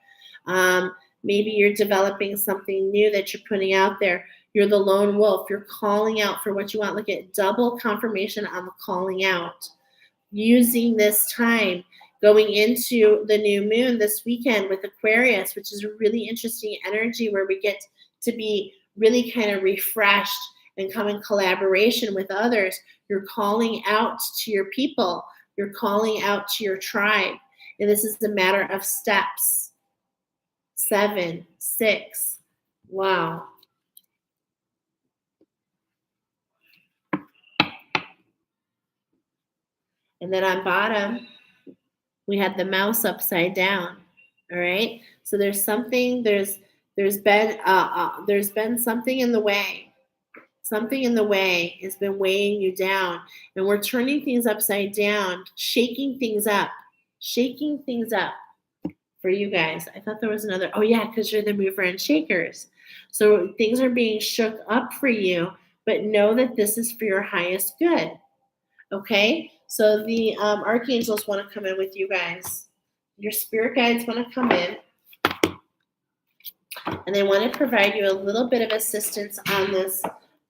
Maybe you're developing something new that you're putting out there. You're the lone wolf. You're calling out for what you want. Look at double confirmation on the calling out. Using this time, going into the new moon this weekend with Aquarius, which is a really interesting energy where we get to be really kind of refreshed and come in collaboration with others. You're calling out to your people. You're calling out to your tribe. And this is a matter of steps. 7, 6. Wow. And then on bottom, we had the mouse upside down. All right. So there's been something in the way. Something in the way has been weighing you down. And we're turning things upside down, shaking things up for you guys. I thought there was another. Oh, yeah, because you're the mover and shakers. So things are being shook up for you, but know that this is for your highest good. Okay? So the archangels want to come in with you guys. Your spirit guides want to come in. And they want to provide you a little bit of assistance on this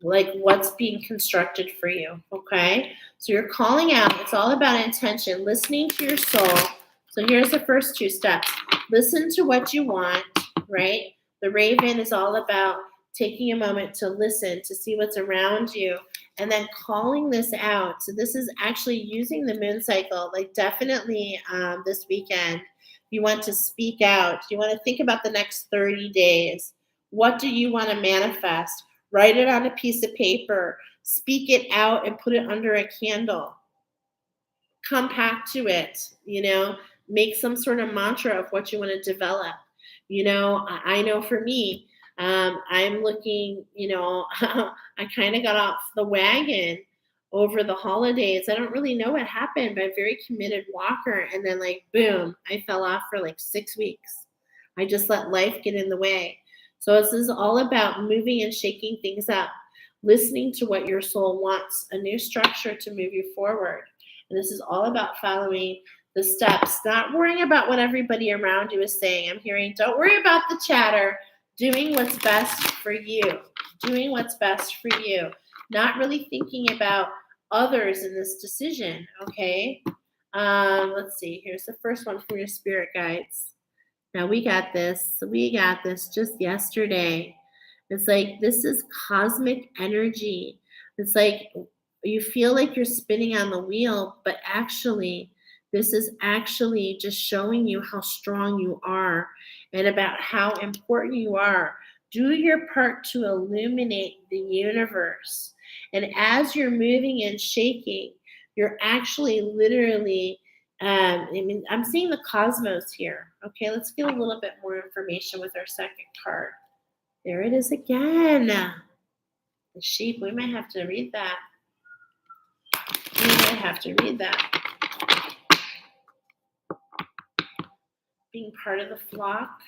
like what's being constructed for you, okay? So you're calling out. It's all about intention, listening to your soul. So here's the first two steps. Listen to what you want, right? The raven is all about taking a moment to listen, to see what's around you, and then calling this out. So this is actually using the moon cycle, like definitely this weekend. You want to speak out. You want to think about the next 30 days. What do you want to manifest? Write it on a piece of paper, speak it out, and put it under a candle. Come back to it, make some sort of mantra of what you want to develop. I know for me, I'm looking, I kind of got off the wagon over the holidays. I don't really know what happened, but I'm a very committed walker. And then, like, boom, I fell off for like 6 weeks. I just let life get in the way. So this is all about moving and shaking things up, listening to what your soul wants, a new structure to move you forward. And this is all about following the steps, not worrying about what everybody around you is saying. I'm hearing, don't worry about the chatter, doing what's best for you, doing what's best for you, not really thinking about others in this decision, okay? Let's see. Here's the first one from your spirit guides. Now we got this. We got this just yesterday. It's like this is cosmic energy. It's like you feel like you're spinning on the wheel, but actually, this is actually just showing you how strong you are and about how important you are. Do your part to illuminate the universe. And as you're moving and shaking, you're actually literally I'm seeing the cosmos here. Okay, let's get a little bit more information with our second card. There it is again. The sheep. We might have to read that. Being part of the flock.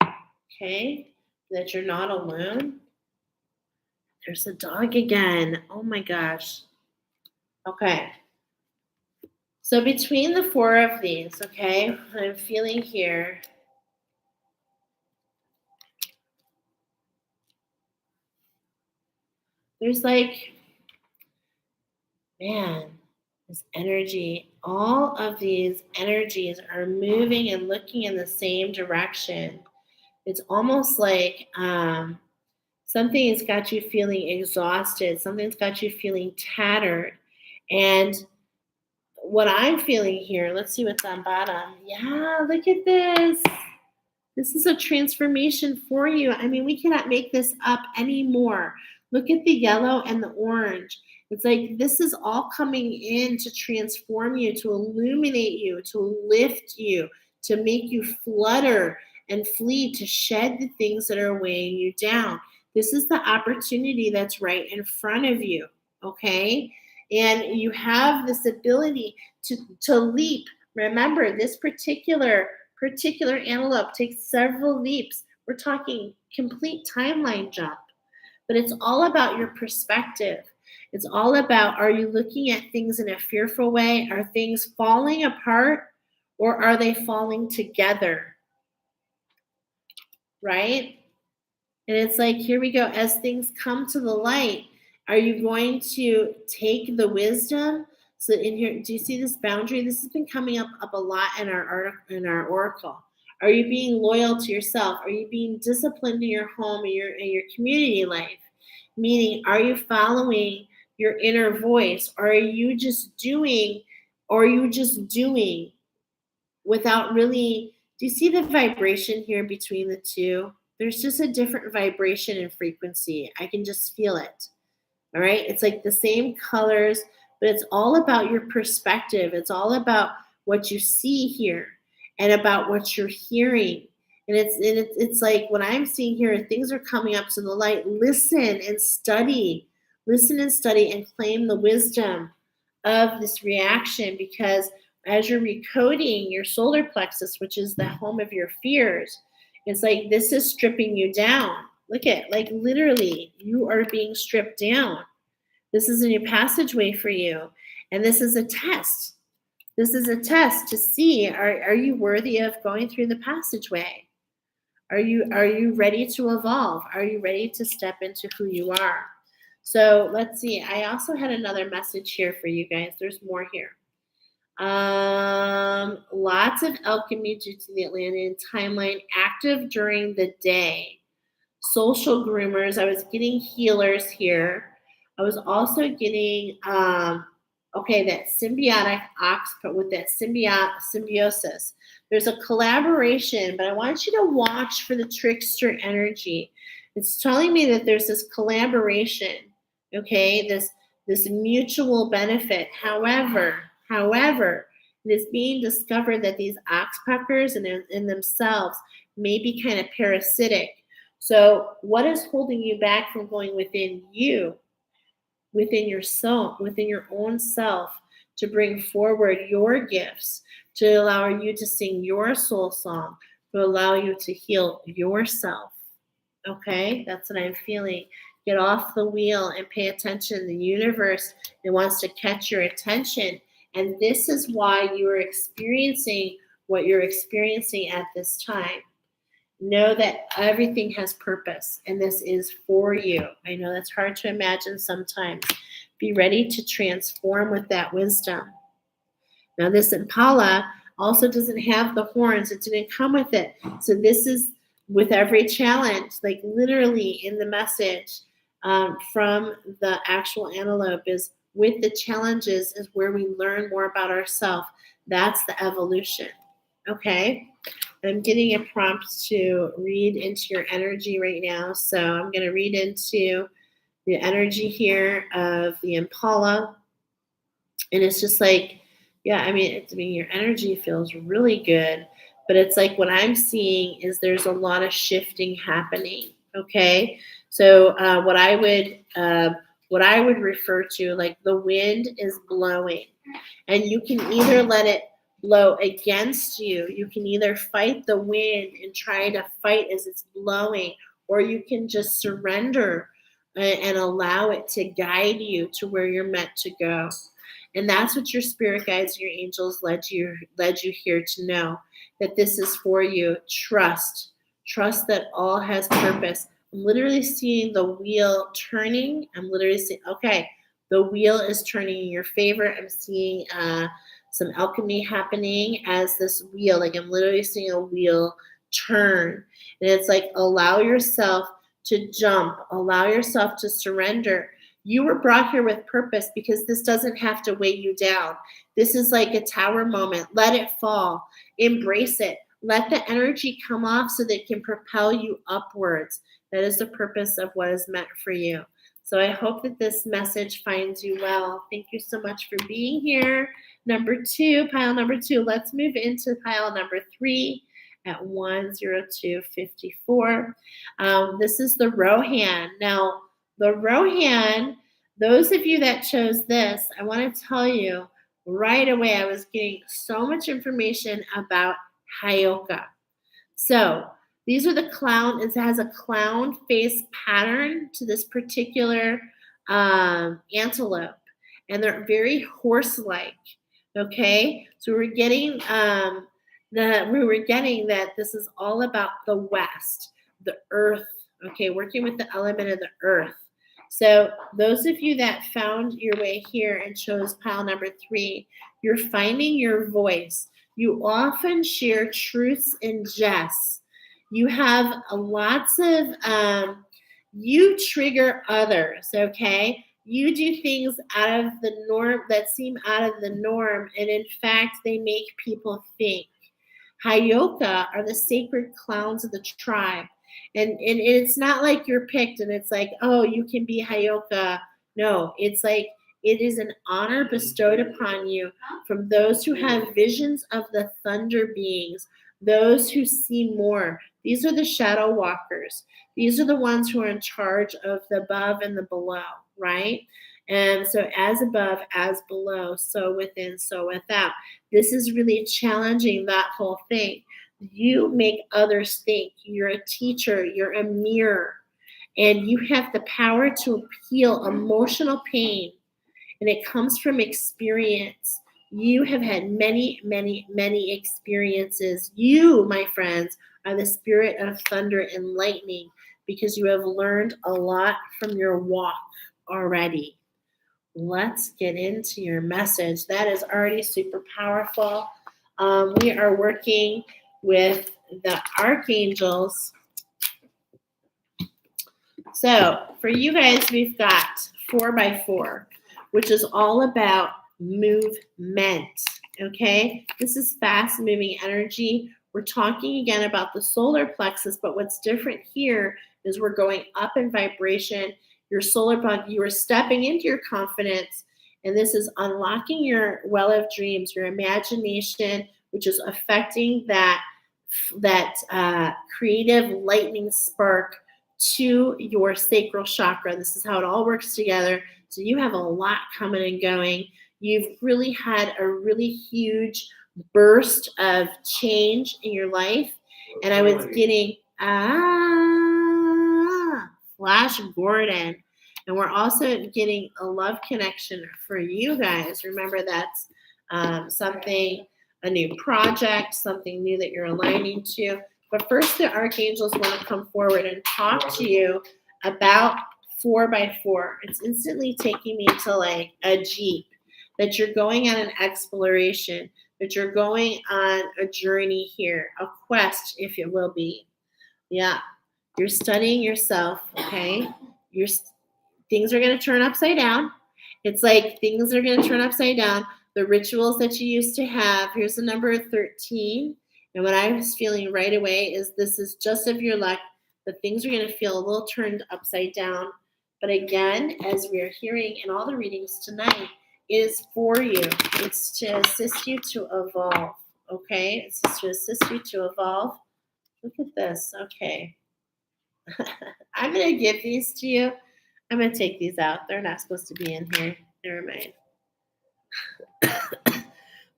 Okay, that you're not alone. There's a dog again. Oh my gosh. Okay. So between the four of these, okay, I'm feeling here. There's like, man, this energy, all of these energies are moving and looking in the same direction. It's almost like something has got you feeling exhausted. Something's got you feeling tattered. And what I'm feeling here, let's see what's on bottom. Yeah, look at this. This is a transformation for you. I mean, we cannot make this up anymore. Look at the yellow and the orange. It's like this is all coming in to transform you, to illuminate you, to lift you, to make you flutter and flee, to shed the things that are weighing you down. This is the opportunity that's right in front of you, okay? And you have this ability to leap. Remember, this particular antelope takes several leaps. We're talking complete timeline jump. But it's all about your perspective. It's all about, are you looking at things in a fearful way? Are things falling apart or are they falling together? Right? And it's like, here we go. As things come to the light, are you going to take the wisdom? So in here, do you see this boundary? This has been coming up a lot in our oracle. Are you being loyal to yourself? Are you being disciplined in your home and your community life? Meaning, are you following your inner voice? Or are you just doing without really? Do you see the vibration here between the two? There's just a different vibration and frequency. I can just feel it. All right. It's like the same colors, but it's all about your perspective. It's all about what you see here and about what you're hearing. And it's like what I'm seeing here, things are coming up to the light. Listen and study. Listen and study and claim the wisdom of this reaction, because as you're recoding your solar plexus, which is the home of your fears, it's like this is stripping you down. Look at, like, literally, you are being stripped down. This is a new passageway for you. And this is a test. This is a test to see, are you worthy of going through the passageway? Are you ready to evolve? Are you ready to step into who you are? So let's see. I also had another message here for you guys. There's more here. Lots of alchemy due to the Atlantean timeline active during the day. Social groomers. I was getting healers here. I was also getting that symbiotic oxpart with that symbiosis. There's a collaboration, but I want you to watch for the trickster energy. It's telling me that there's this collaboration, okay, this mutual benefit. However, it is being discovered that these oxpeckers in themselves may be kind of parasitic. So, what is holding you back from going within you, within yourself, within your own self, to bring forward your gifts, to allow you to sing your soul song, to allow you to heal yourself? Okay, that's what I'm feeling. Get off the wheel and pay attention. The universe, it wants to catch your attention. And this is why you are experiencing what you're experiencing at this time. Know that everything has purpose, and this is for you. I know that's hard to imagine sometimes. Be ready to transform with that wisdom. Now, this impala also doesn't have the horns. It didn't come with it. So this is with every challenge, like literally in the message from the actual antelope, is with the challenges is where we learn more about ourselves. That's the evolution. Okay? I'm getting a prompt to read into your energy right now. So I'm going to read into the energy here of the impala. And it's just like, yeah, I mean, your energy feels really good. But it's like what I'm seeing is there's a lot of shifting happening. Okay? So what I would refer to, like the wind is blowing. And you can either let it blow against you. You can either fight the wind and try to fight as it's blowing, or you can just surrender and allow it to guide you to where you're meant to go. And that's what your spirit guides and your angels led you here to know, that this is for you. Trust that all has purpose. I'm literally seeing the wheel turning. I'm literally seeing, okay, the wheel is turning in your favor. I'm seeing some alchemy happening as this wheel, like I'm literally seeing a wheel turn. And it's like, allow yourself to jump, allow yourself to surrender. You were brought here with purpose because this doesn't have to weigh you down. This is like a tower moment. Let it fall. Embrace it. Let the energy come off so that it can propel you upwards. That is the purpose of what is meant for you. So I hope that this message finds you well. Thank you so much for being here. Pile number two. Let's move into pile number 3 at 10254. This is the ROAN. Now, the ROAN, those of you that chose this, I want to tell you right away, I was getting so much information about Hayoka. So these are the clown. It has a clown face pattern to this particular antelope, and they're very horse-like. Okay, so we're getting that this is all about the West, the earth. Okay, working with the element of the earth. So those of you that found your way here and chose pile number 3, you're finding your voice. You often share truths and jests. You have lots of, you trigger others, okay? You do things out of the norm that seem out of the norm, and in fact, they make people think. Hayoka are the sacred clowns of the tribe. And it's not like you're picked and it's like, oh, you can be Hayoka. No, it's like it is an honor bestowed upon you from those who have visions of the thunder beings, those who see more. These are the shadow walkers. These are the ones who are in charge of the above and the below, right? And so as above, as below, so within, so without. This is really challenging that whole thing. You make others think. You're a teacher. You're a mirror. And you have the power to heal emotional pain. And it comes from experience. You have had many, many, many experiences. You, my friends, are the spirit of thunder and lightning because you have learned a lot from your walk already. Let's get into your message. That is already super powerful. We are working with the archangels. So for you guys, we've got 4x4, which is all about movement. Okay, this is fast moving energy. We're talking again about the solar plexus, but what's different here is we're going up in vibration. Your solar plexus, you are stepping into your confidence, and this is unlocking your well of dreams, your imagination, which is affecting that creative lightning spark to your sacral chakra. This is how it all works together. So you have a lot coming and going. You've really had a really huge burst of change in your life. And I was getting, Flash Gordon. And we're also getting a love connection for you guys. Remember, that's something, a new project, something new that you're aligning to. But first, the archangels want to come forward and talk to you about 4x4. It's instantly taking me to like a Jeep, that you're going on an exploration, that you're going on a journey here, a quest, if it will be. Yeah, you're studying yourself, okay? Things are going to turn upside down. It's like things are going to turn upside down. The rituals that you used to have, here's the number 13. And what I was feeling right away is this is just of your luck, but things are going to feel a little turned upside down. But again, as we're hearing in all the readings tonight, is for you. It's to assist you to evolve, okay? It's just to assist you to evolve. Look at this, okay. I'm going to give these to you. I'm going to take these out. They're not supposed to be in here. Never mind.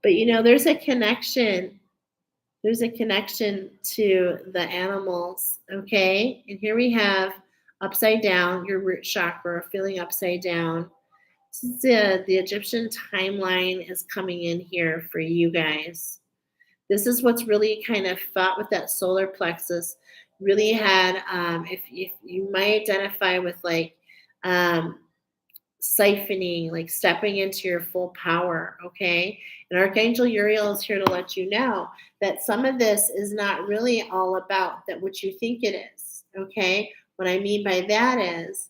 But you know, there's a connection. There's a connection to the animals, okay? And here we have upside down, your root chakra, feeling upside down. The Egyptian timeline is coming in here for you guys. This is what's really kind of fought with that solar plexus. Really had, if you might identify with like siphoning, like stepping into your full power, okay? And Archangel Uriel is here to let you know that some of this is not really all about that what you think it is, okay? What I mean by that is,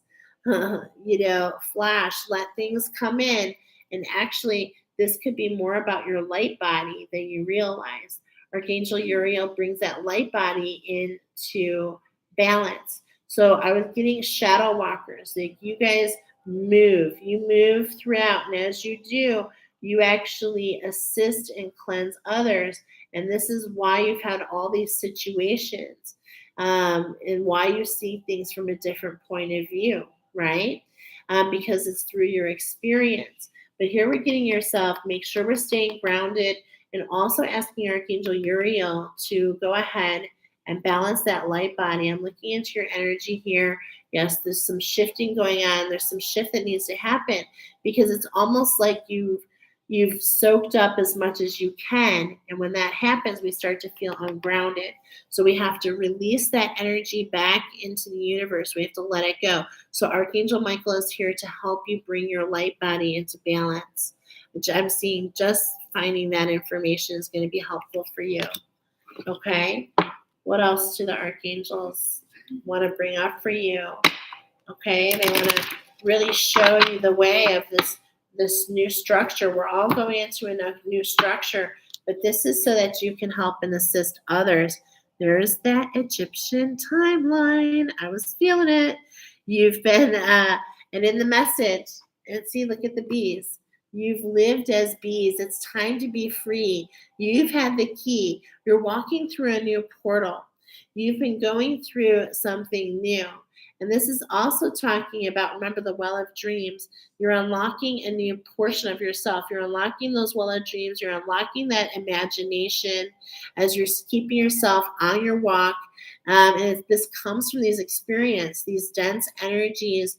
flash, let things come in, and actually this could be more about your light body than you realize. Archangel Uriel brings that light body into balance. So I was getting shadow walkers, like you guys you move throughout, and as you do, you actually assist and cleanse others. And this is why you've had all these situations, and why you see things from a different point of view, right? Because it's through your experience. But here we're getting yourself, make sure we're staying grounded, and also asking Archangel Uriel to go ahead and balance that light body. I'm looking into your energy here. Yes, there's some shifting going on. There's some shift that needs to happen, because it's almost like you've soaked up as much as you can. And when that happens, we start to feel ungrounded. So we have to release that energy back into the universe. We have to let it go. So Archangel Michael is here to help you bring your light body into balance, which I'm seeing just finding that information is going to be helpful for you. Okay? What else do the archangels want to bring up for you? Okay, they want to really show you the way of this new structure. We're all going into a new structure, but this is so that you can help and assist others. There's that Egyptian timeline. I was feeling it. You've been, and in the message, and see, look at the bees. You've lived as bees. It's time to be free. You've had the key. You're walking through a new portal. You've been going through something new. And this is also talking about, remember, the well of dreams. You're unlocking a new portion of yourself. You're unlocking those well of dreams. You're unlocking that imagination as you're keeping yourself on your walk. And this comes from these experiences, these dense energies,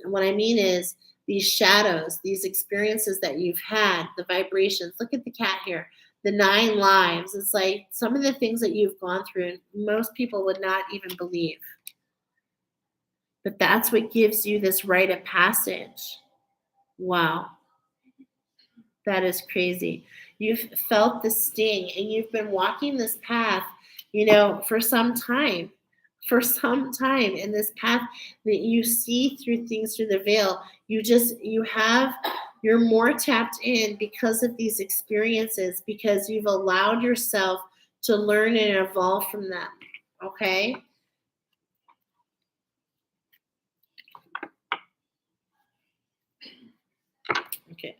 what I mean is, these shadows, these experiences that you've had, the vibrations. Look at the cat here. the 9 lives. It's like some of the things that you've gone through, most people would not even believe. But that's what gives you this rite of passage. Wow, that is crazy. You've felt the sting and you've been walking this path, for some time. For some time in this path that you see through things through the veil, you're more tapped in because of these experiences, because you've allowed yourself to learn and evolve from them. Okay? Okay.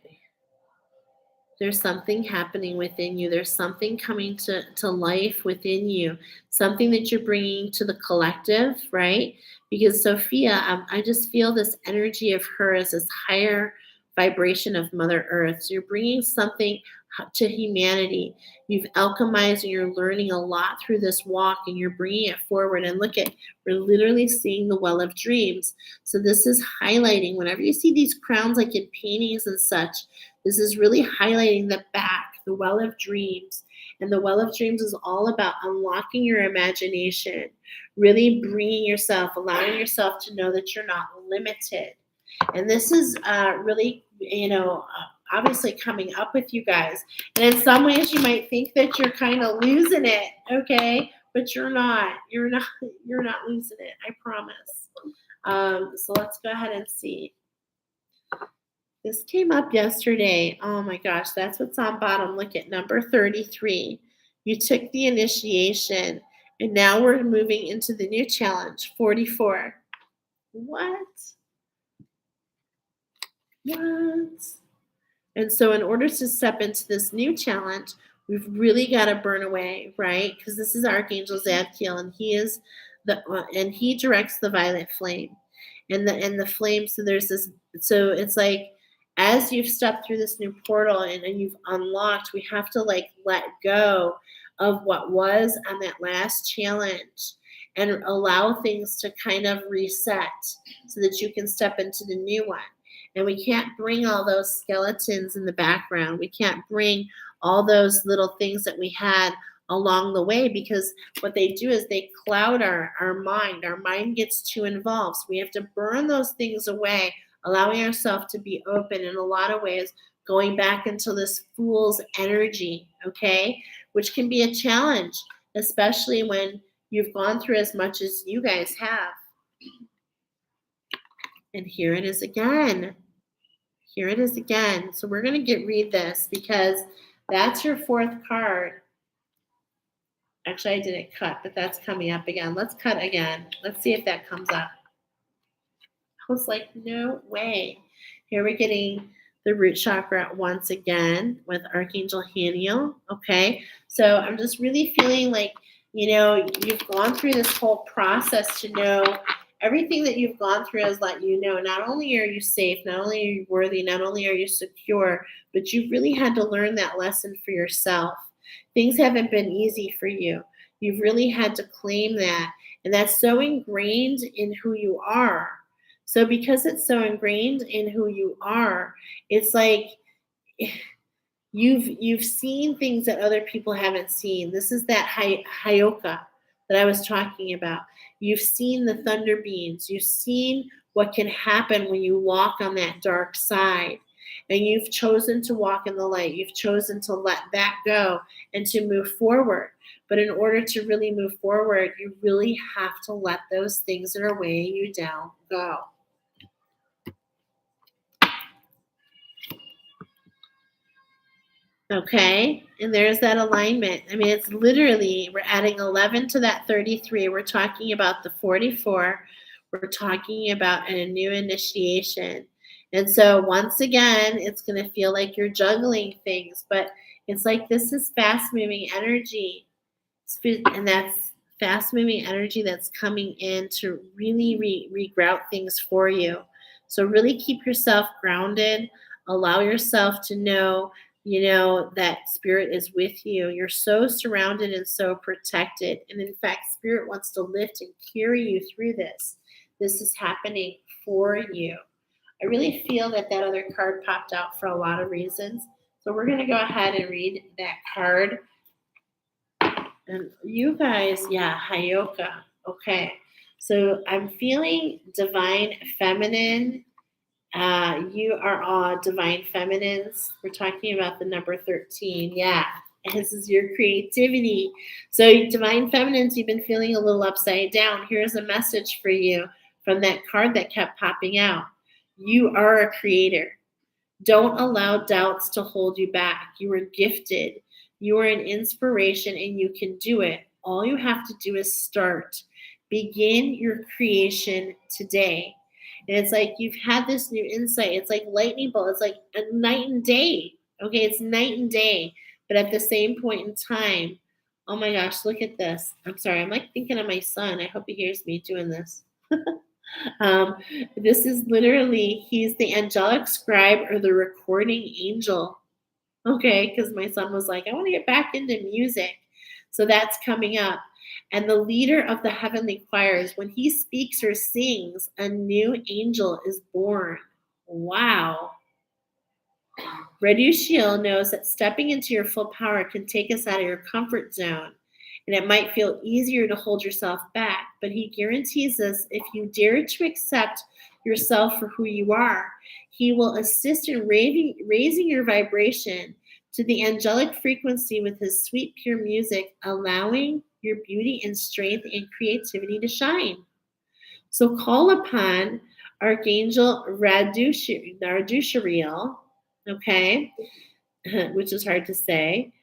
There's something happening within you. There's something coming to life within you, something that you're bringing to the collective, right? Because Sophia, I just feel this energy of her as this higher vibration of Mother Earth. So you're bringing something to humanity. You've alchemized and you're learning a lot through this walk and you're bringing it forward. And look at, we're literally seeing the well of dreams. So this is highlighting, whenever you see these crowns like in paintings and such, this is really highlighting the back, the well of dreams. And the well of dreams is all about unlocking your imagination, really bringing yourself, allowing yourself to know that you're not limited. And this is really, obviously coming up with you guys. And in some ways, you might think that you're kind of losing it, okay? But you're not. You're not. You're not losing it. I promise. So let's go ahead and see. This came up yesterday. Oh my gosh, that's what's on bottom. Look at number 33. You took the initiation, and now we're moving into the new challenge, 44. What? And so in order to step into this new challenge, we've really got to burn away, right? Because this is Archangel Zadkiel, and he directs the violet flame. And the flame, so there's this, so it's like, as you've stepped through this new portal and you've unlocked, we have to like let go of what was on that last challenge and allow things to kind of reset so that you can step into the new one. And we can't bring all those skeletons in the background. We can't bring all those little things that we had along the way, because what they do is they cloud our mind. Our mind gets too involved. So we have to burn those things away, allowing ourselves to be open in a lot of ways, going back into this fool's energy, okay? Which can be a challenge, especially when you've gone through as much as you guys have. And here it is again. Here it is again. So we're going to read this because that's your fourth card. Actually, I didn't cut, but that's coming up again. Let's cut again. Let's see if that comes up. I was like, no way. Here we're getting the root chakra once again with Archangel Haniel. Okay. So I'm just really feeling like, you've gone through this whole process to know everything that you've gone through has let you know not only are you safe, not only are you worthy, not only are you secure, but you've really had to learn that lesson for yourself. Things haven't been easy for you. You've really had to claim that. And that's so ingrained in who you are. So because it's so ingrained in who you are, it's like you've seen things that other people haven't seen. This is that Hyoka that I was talking about. You've seen the thunder beams. You've seen what can happen when you walk on that dark side. And you've chosen to walk in the light. You've chosen to let that go and to move forward. But in order to really move forward, you really have to let those things that are weighing you down go. Okay, and there's that alignment. I mean, it's literally, we're adding 11 to that 33. We're talking about the 44. We're talking about a new initiation. And so once again, it's going to feel like you're juggling things, but it's like this is fast-moving energy. And that's fast-moving energy that's coming in to really regrout things for you. So really keep yourself grounded. Allow yourself to know that spirit is with you. You're so surrounded and so protected. And in fact, spirit wants to lift and carry you through this. This is happening for you. I really feel that other card popped out for a lot of reasons. So we're going to go ahead and read that card. And you guys, yeah, Hayoka. Okay. So I'm feeling divine feminine. You are all divine feminines. We're talking about the number 13. Yeah. This is your creativity. So, divine feminines, you've been feeling a little upside down. Here's a message for you from that card that kept popping out. You are a creator. Don't allow doubts to hold you back. You are gifted. You are an inspiration and you can do it. All you have to do is start. Begin your creation today. And it's like you've had this new insight. It's like lightning bolt. It's like a night and day. Okay, it's night and day. But at the same point in time, oh my gosh, look at this. I'm sorry. I'm like thinking of my son. I hope he hears me doing this. Um, this is literally, he's the angelic scribe or the recording angel. Okay, because my son was like, I want to get back into music. So that's coming up. And the leader of the heavenly choirs, when he speaks or sings, a new angel is born. Wow. Radushiel knows that stepping into your full power can take us out of your comfort zone, and it might feel easier to hold yourself back, but he guarantees us if you dare to accept yourself for who you are, he will assist in raising your vibration to the angelic frequency with his sweet, pure music, allowing your beauty and strength and creativity to shine. So call upon Archangel Radushiel, okay, which is hard to say.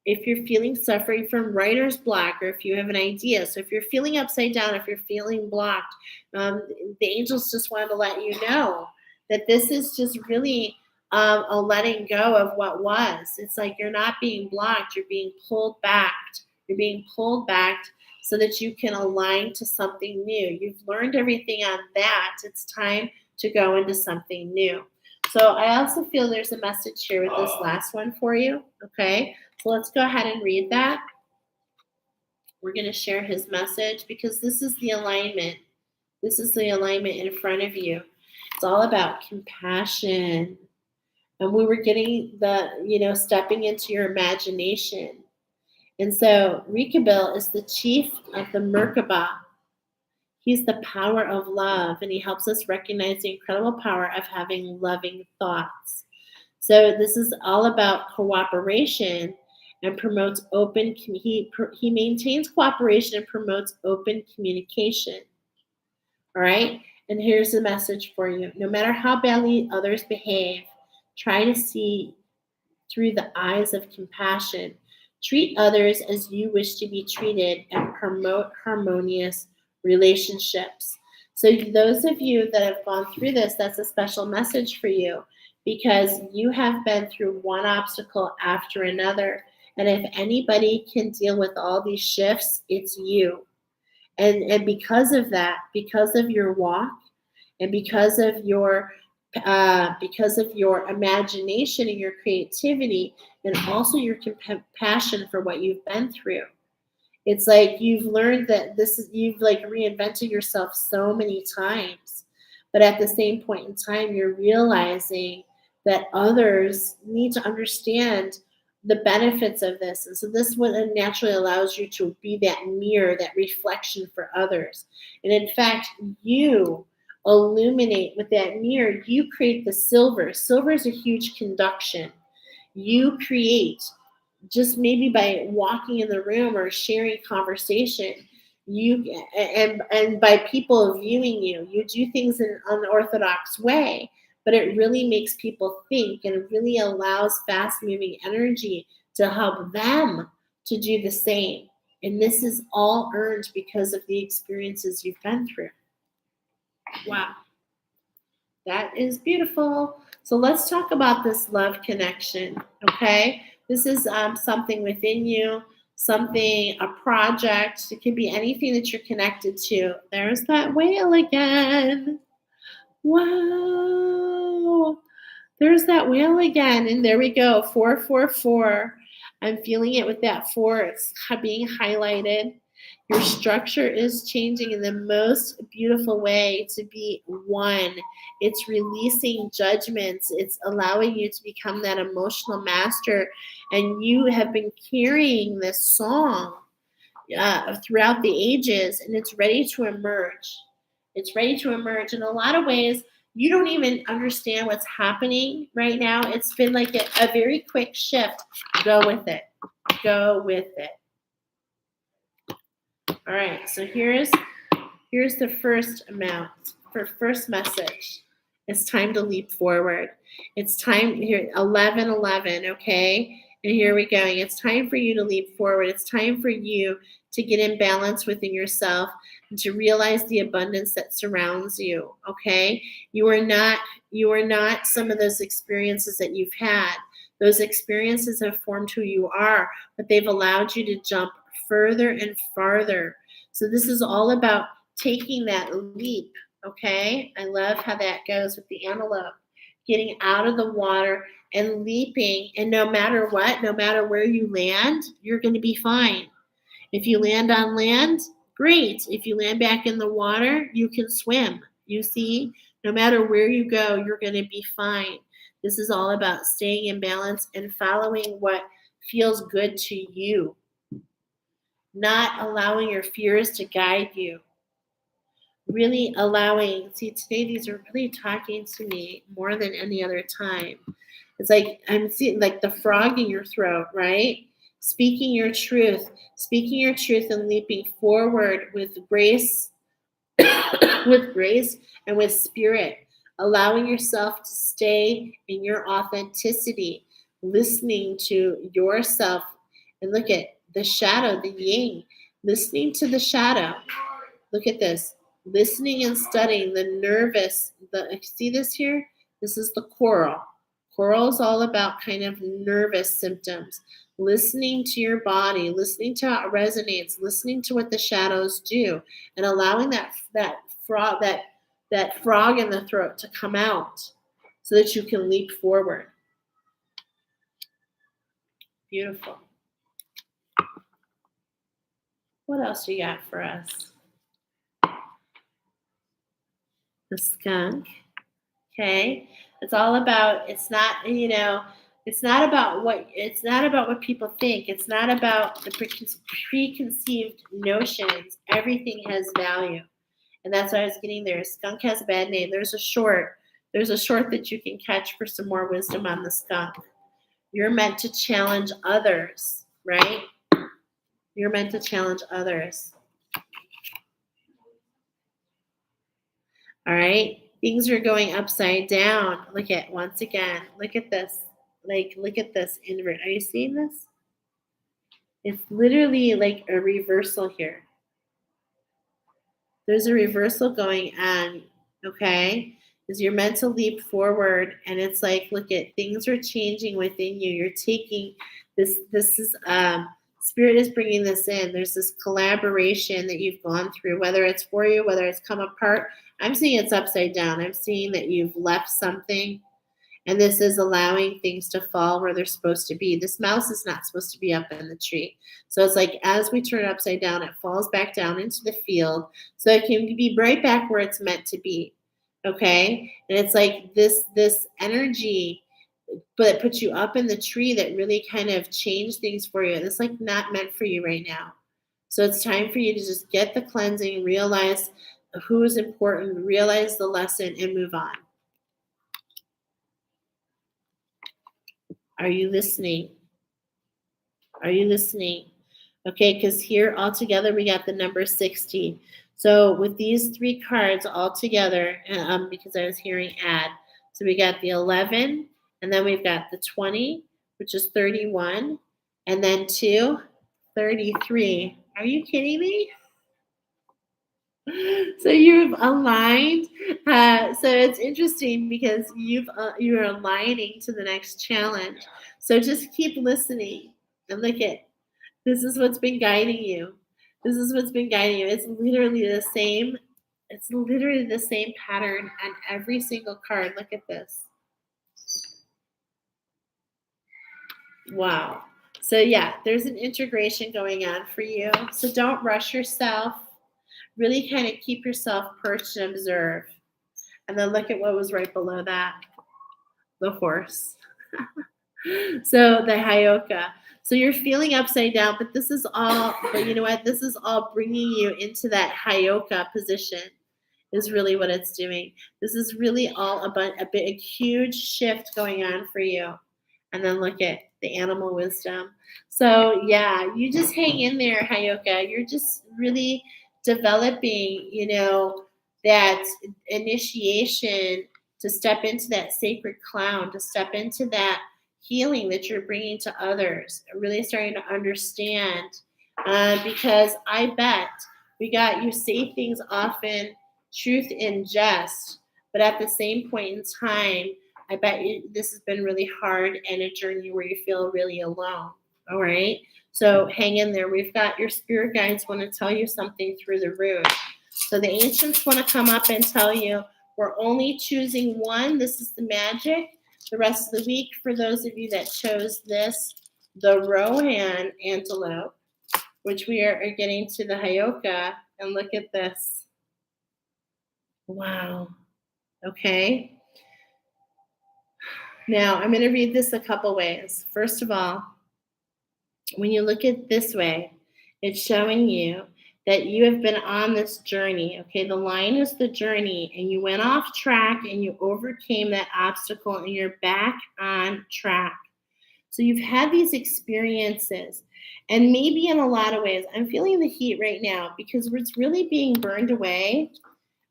If you're feeling suffering from writer's block, or if you have an idea, so if you're feeling upside down, if you're feeling blocked, the angels just want to let you know that this is just really a letting go of what was. It's like you're not being blocked, you're being pulled back. You're being pulled back so that you can align to something new. You've learned everything on that. It's time to go into something new. So I also feel there's a message here with this last one for you. Okay, so let's go ahead and read that. We're going to share his message because this is the alignment. This is the alignment in front of you. It's all about compassion. And we were getting the, stepping into your imagination. And so Rikabil is the chief of the Merkaba. He's the power of love, and he helps us recognize the incredible power of having loving thoughts. So this is all about cooperation and promotes open. He maintains cooperation and promotes open communication. All right, and here's the message for you: no matter how badly others behave, try to see through the eyes of compassion. Treat others as you wish to be treated and promote harmonious relationships. So those of you that have gone through this, that's a special message for you because you have been through one obstacle after another. And if anybody can deal with all these shifts, it's you. And because of that, because of your walk and because of your imagination and your creativity and also your compassion for what you've been through, it's like you've learned that you've like reinvented yourself so many times, but at the same point in time you're realizing that others need to understand the benefits of this. And so this one naturally allows you to be that mirror, that reflection for others. And in fact, you illuminate with that mirror, you create the silver. Silver is a huge conduction. You create just maybe by walking in the room or sharing conversation, and by people viewing you, you do things in an unorthodox way, but it really makes people think and it really allows fast moving energy to help them to do the same. And this is all earned because of the experiences you've been through. Wow. That is beautiful. So let's talk about this love connection, okay? This is something within you, a project. It can be anything that you're connected to. There's that whale again. Wow. There's that whale again. And there we go, 444. I'm feeling it with that 4. It's being highlighted. Your structure is changing in the most beautiful way to be one. It's releasing judgments. It's allowing you to become that emotional master. And you have been carrying this song throughout the ages, and it's ready to emerge. It's ready to emerge. In a lot of ways, you don't even understand what's happening right now. It's been like a very quick shift. Go with it. Go with it. All right, so here's the first message. It's time to leap forward. It's time here, 11:11, okay? And here we're going. It's time for you to leap forward. It's time for you to get in balance within yourself and to realize the abundance that surrounds you, okay? You are not some of those experiences that you've had. Those experiences have formed who you are, but they've allowed you to jump further and farther. So this is all about taking that leap, okay? I love how that goes with the antelope. Getting out of the water and leaping, and no matter what, no matter where you land, you're going to be fine. If you land on land, great. If you land back in the water, you can swim. You see, no matter where you go, you're going to be fine. This is all about staying in balance and following what feels good to you, not allowing your fears to guide you. Really allowing, see, today these are really talking to me more than any other time. It's like I'm seeing like the frog in your throat, right? Speaking your truth and leaping forward with grace, with grace and with spirit, allowing yourself to stay in your authenticity, listening to yourself. And look at the shadow, the yin, listening to the shadow. Look at this. Listening and studying see this here? This is the coral. Coral is all about kind of nervous symptoms. Listening to your body, listening to how it resonates, listening to what the shadows do, and allowing that frog in the throat to come out so that you can leap forward. Beautiful. What else you got for us? The skunk. Okay. It's all about, it's not about what people think. It's not about the preconceived notions. Everything has value. And that's what I was getting there. Skunk has a bad name. There's a short that you can catch for some more wisdom on the skunk. You're meant to challenge others, right? You're meant to challenge others. All right. Things are going upside down. Look at this. Look at this invert. Are you seeing this? It's literally like a reversal here. There's a reversal going on, okay? Because you're meant to leap forward, and it's like, look at, things are changing within you. You're taking this is Spirit is bringing this in. There's this collaboration that you've gone through, whether it's for you, whether it's come apart. I'm seeing it's upside down. I'm seeing that you've left something, and this is allowing things to fall where they're supposed to be. This mouse is not supposed to be up in the tree. So it's like, as we turn it upside down, it falls back down into the field so it can be right back where it's meant to be. Okay? And it's like this energy, but it puts you up in the tree that really kind of changed things for you. And it's like not meant for you right now. So it's time for you to just get the cleansing, realize who is important, realize the lesson, and move on. Are you listening? Are you listening? Okay, because here all together we got the number 60. So with these three cards all together, because I was hearing add, so we got the 11, and then we've got the 20, which is 31, and then 2, 33. Are you kidding me? So you've aligned. So it's interesting because you're aligning to the next challenge. So just keep listening and look at, this is what's been guiding you. This is what's been guiding you. It's literally the same. It's literally the same pattern on every single card. Look at this. Wow. So yeah, there's an integration going on for you. So don't rush yourself. Really kind of keep yourself perched and observe. And then look at what was right below that, the horse. So the Hyoka. So you're feeling upside down, but this is all, but you know what? This is all bringing you into that Hyoka position is really what it's doing. This is really all about a big, huge shift going on for you. And then look at the animal wisdom. So yeah, you just hang in there, Hyoka. You're just really developing, that initiation to step into that sacred clown, to step into that healing that you're bringing to others. Really starting to understand, because I bet you say things often, truth in jest, but at the same point in time, I bet you this has been really hard and a journey where you feel really alone. All right. So hang in there. We've got your spirit guides want to tell you something through the rune. So the ancients want to come up and tell you we're only choosing one. This is the magic. The rest of the week, for those of you that chose this, the ROAN antelope, which we are getting to the Hyoka, and look at this. Wow. Okay. Now, I'm going to read this a couple ways. First of all, when you look at this way, it's showing you that you have been on this journey. Okay, the line is the journey, and you went off track and you overcame that obstacle and you're back on track. So you've had these experiences, and maybe in a lot of ways, I'm feeling the heat right now because what's really being burned away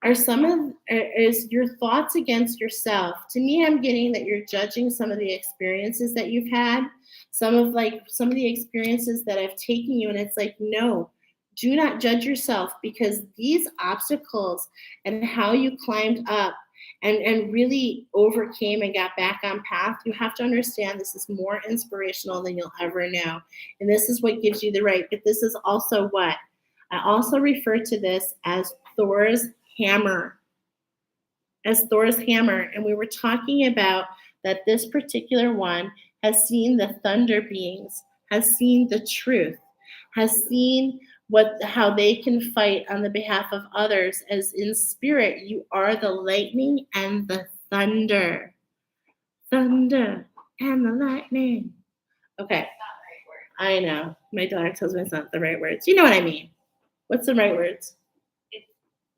is your thoughts against yourself. To me, I'm getting that you're judging some of the experiences that you've had, some of the experiences that have taken you, and it's like, no, do not judge yourself, because these obstacles and how you climbed up and really overcame and got back on path, you have to understand this is more inspirational than you'll ever know. And this is what gives you the right. But this is also what I also refer to this as Thor's hammer. And we were talking about that this particular one has seen the thunder beings, has seen the truth, has seen how they can fight on the behalf of others, as in spirit you are the lightning and the thunder. Thunder and the lightning. Okay. I know. My daughter tells me it's not the right words. You know what I mean. What's the right words? It's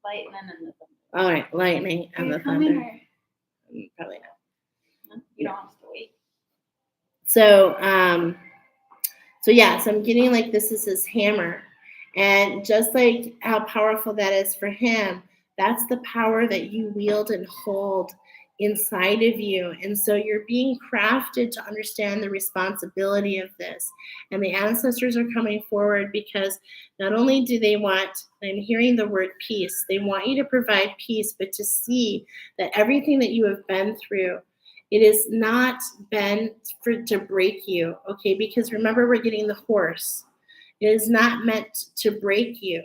lightning and the thunder. All right, lightning and the thunder. Probably not. You don't have to wait. So I'm getting like this is his hammer. And just like how powerful that is for him, that's the power that you wield and hold inside of you. And so you're being crafted to understand the responsibility of this. And the ancestors are coming forward because not only do they want, I'm hearing the word peace, they want you to provide peace, but to see that everything that you have been through, it is not been to break you, okay? Because remember, we're getting the horse. It is not meant to break you.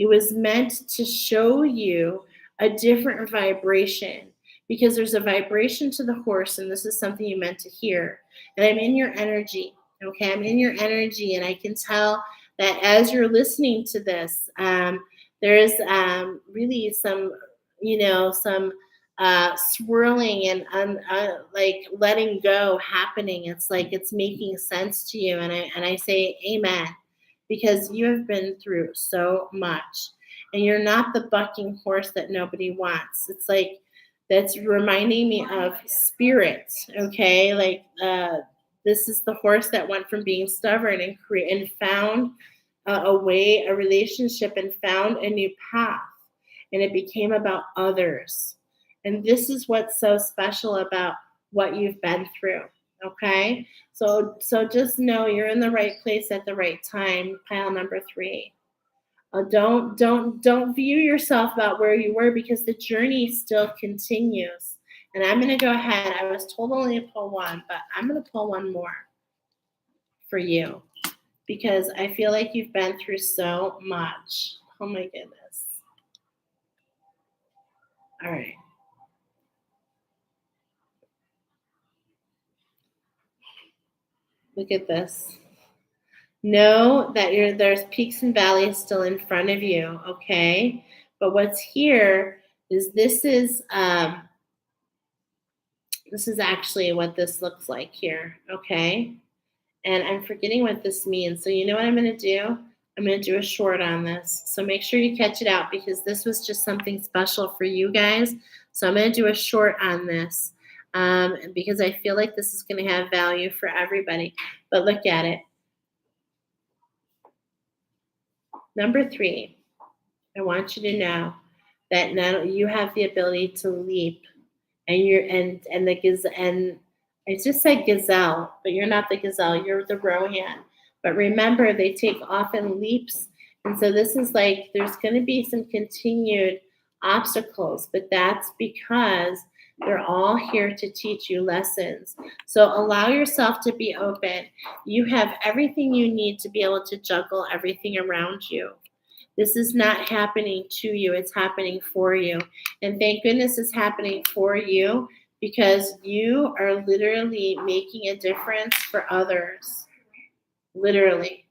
It was meant to show you a different vibration, because there's a vibration to the horse, and this is something you meant to hear. And I'm in your energy, okay? I'm in your energy, and I can tell that as you're listening to this, there is really some, some swirling and like letting go happening. It's like it's making sense to you, and I say amen, because you have been through so much, and you're not the bucking horse that nobody wants. It's like that's reminding me of spirit, okay? Like this is the horse that went from being stubborn and found a way, a relationship, and found a new path, and it became about others. And this is what's so special about what you've been through. Okay? So just know you're in the right place at the right time, pile number 3. Don't view yourself about where you were, because the journey still continues. And I'm going to go ahead. I was told only to pull one, but I'm going to pull one more for you, because I feel like you've been through so much. Oh my goodness. All right. Look at this. Know that there's peaks and valleys still in front of you, okay? But what's here is this is actually what this looks like here, okay? And I'm forgetting what this means. So you know what I'm going to do? I'm going to do a short on this. So make sure you catch it out because this was just something special for you guys. So I'm going to do a short on this because I feel like this is going to have value for everybody. But look at it. Number 3, I want you to know that now you have the ability to leap, and I just said gazelle, but you're not the gazelle, you're the ROAN. But remember, they take often leaps, and so this is like there's going to be some continued obstacles, but that's because they're all here to teach you lessons. So allow yourself to be open. You have everything you need to be able to juggle everything around you. This is not happening to you, it's happening for you. And thank goodness it's happening for you because you are literally making a difference for others. Literally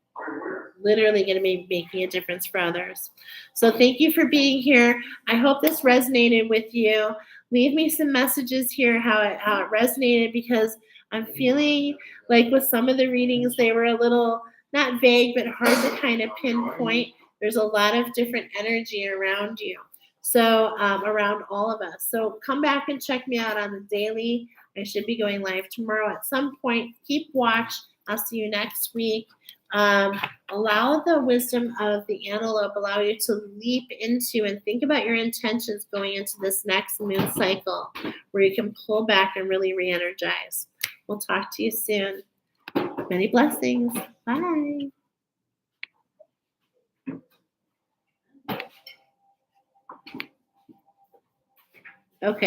going to be making a difference for others. So thank you for being here. I hope this resonated with you. Leave me some messages here how it resonated because I'm feeling like with some of the readings they were a little not vague but hard to kind of pinpoint. There's a lot of different energy around you. So around all of us. So come back and check me out on the daily. I should be going live tomorrow at some point. Keep watch. I'll see you next week. Allow the wisdom of the antelope, allow you to leap into and think about your intentions going into this next moon cycle where you can pull back and really re-energize. We'll talk to you soon. Many blessings. Bye. Okay.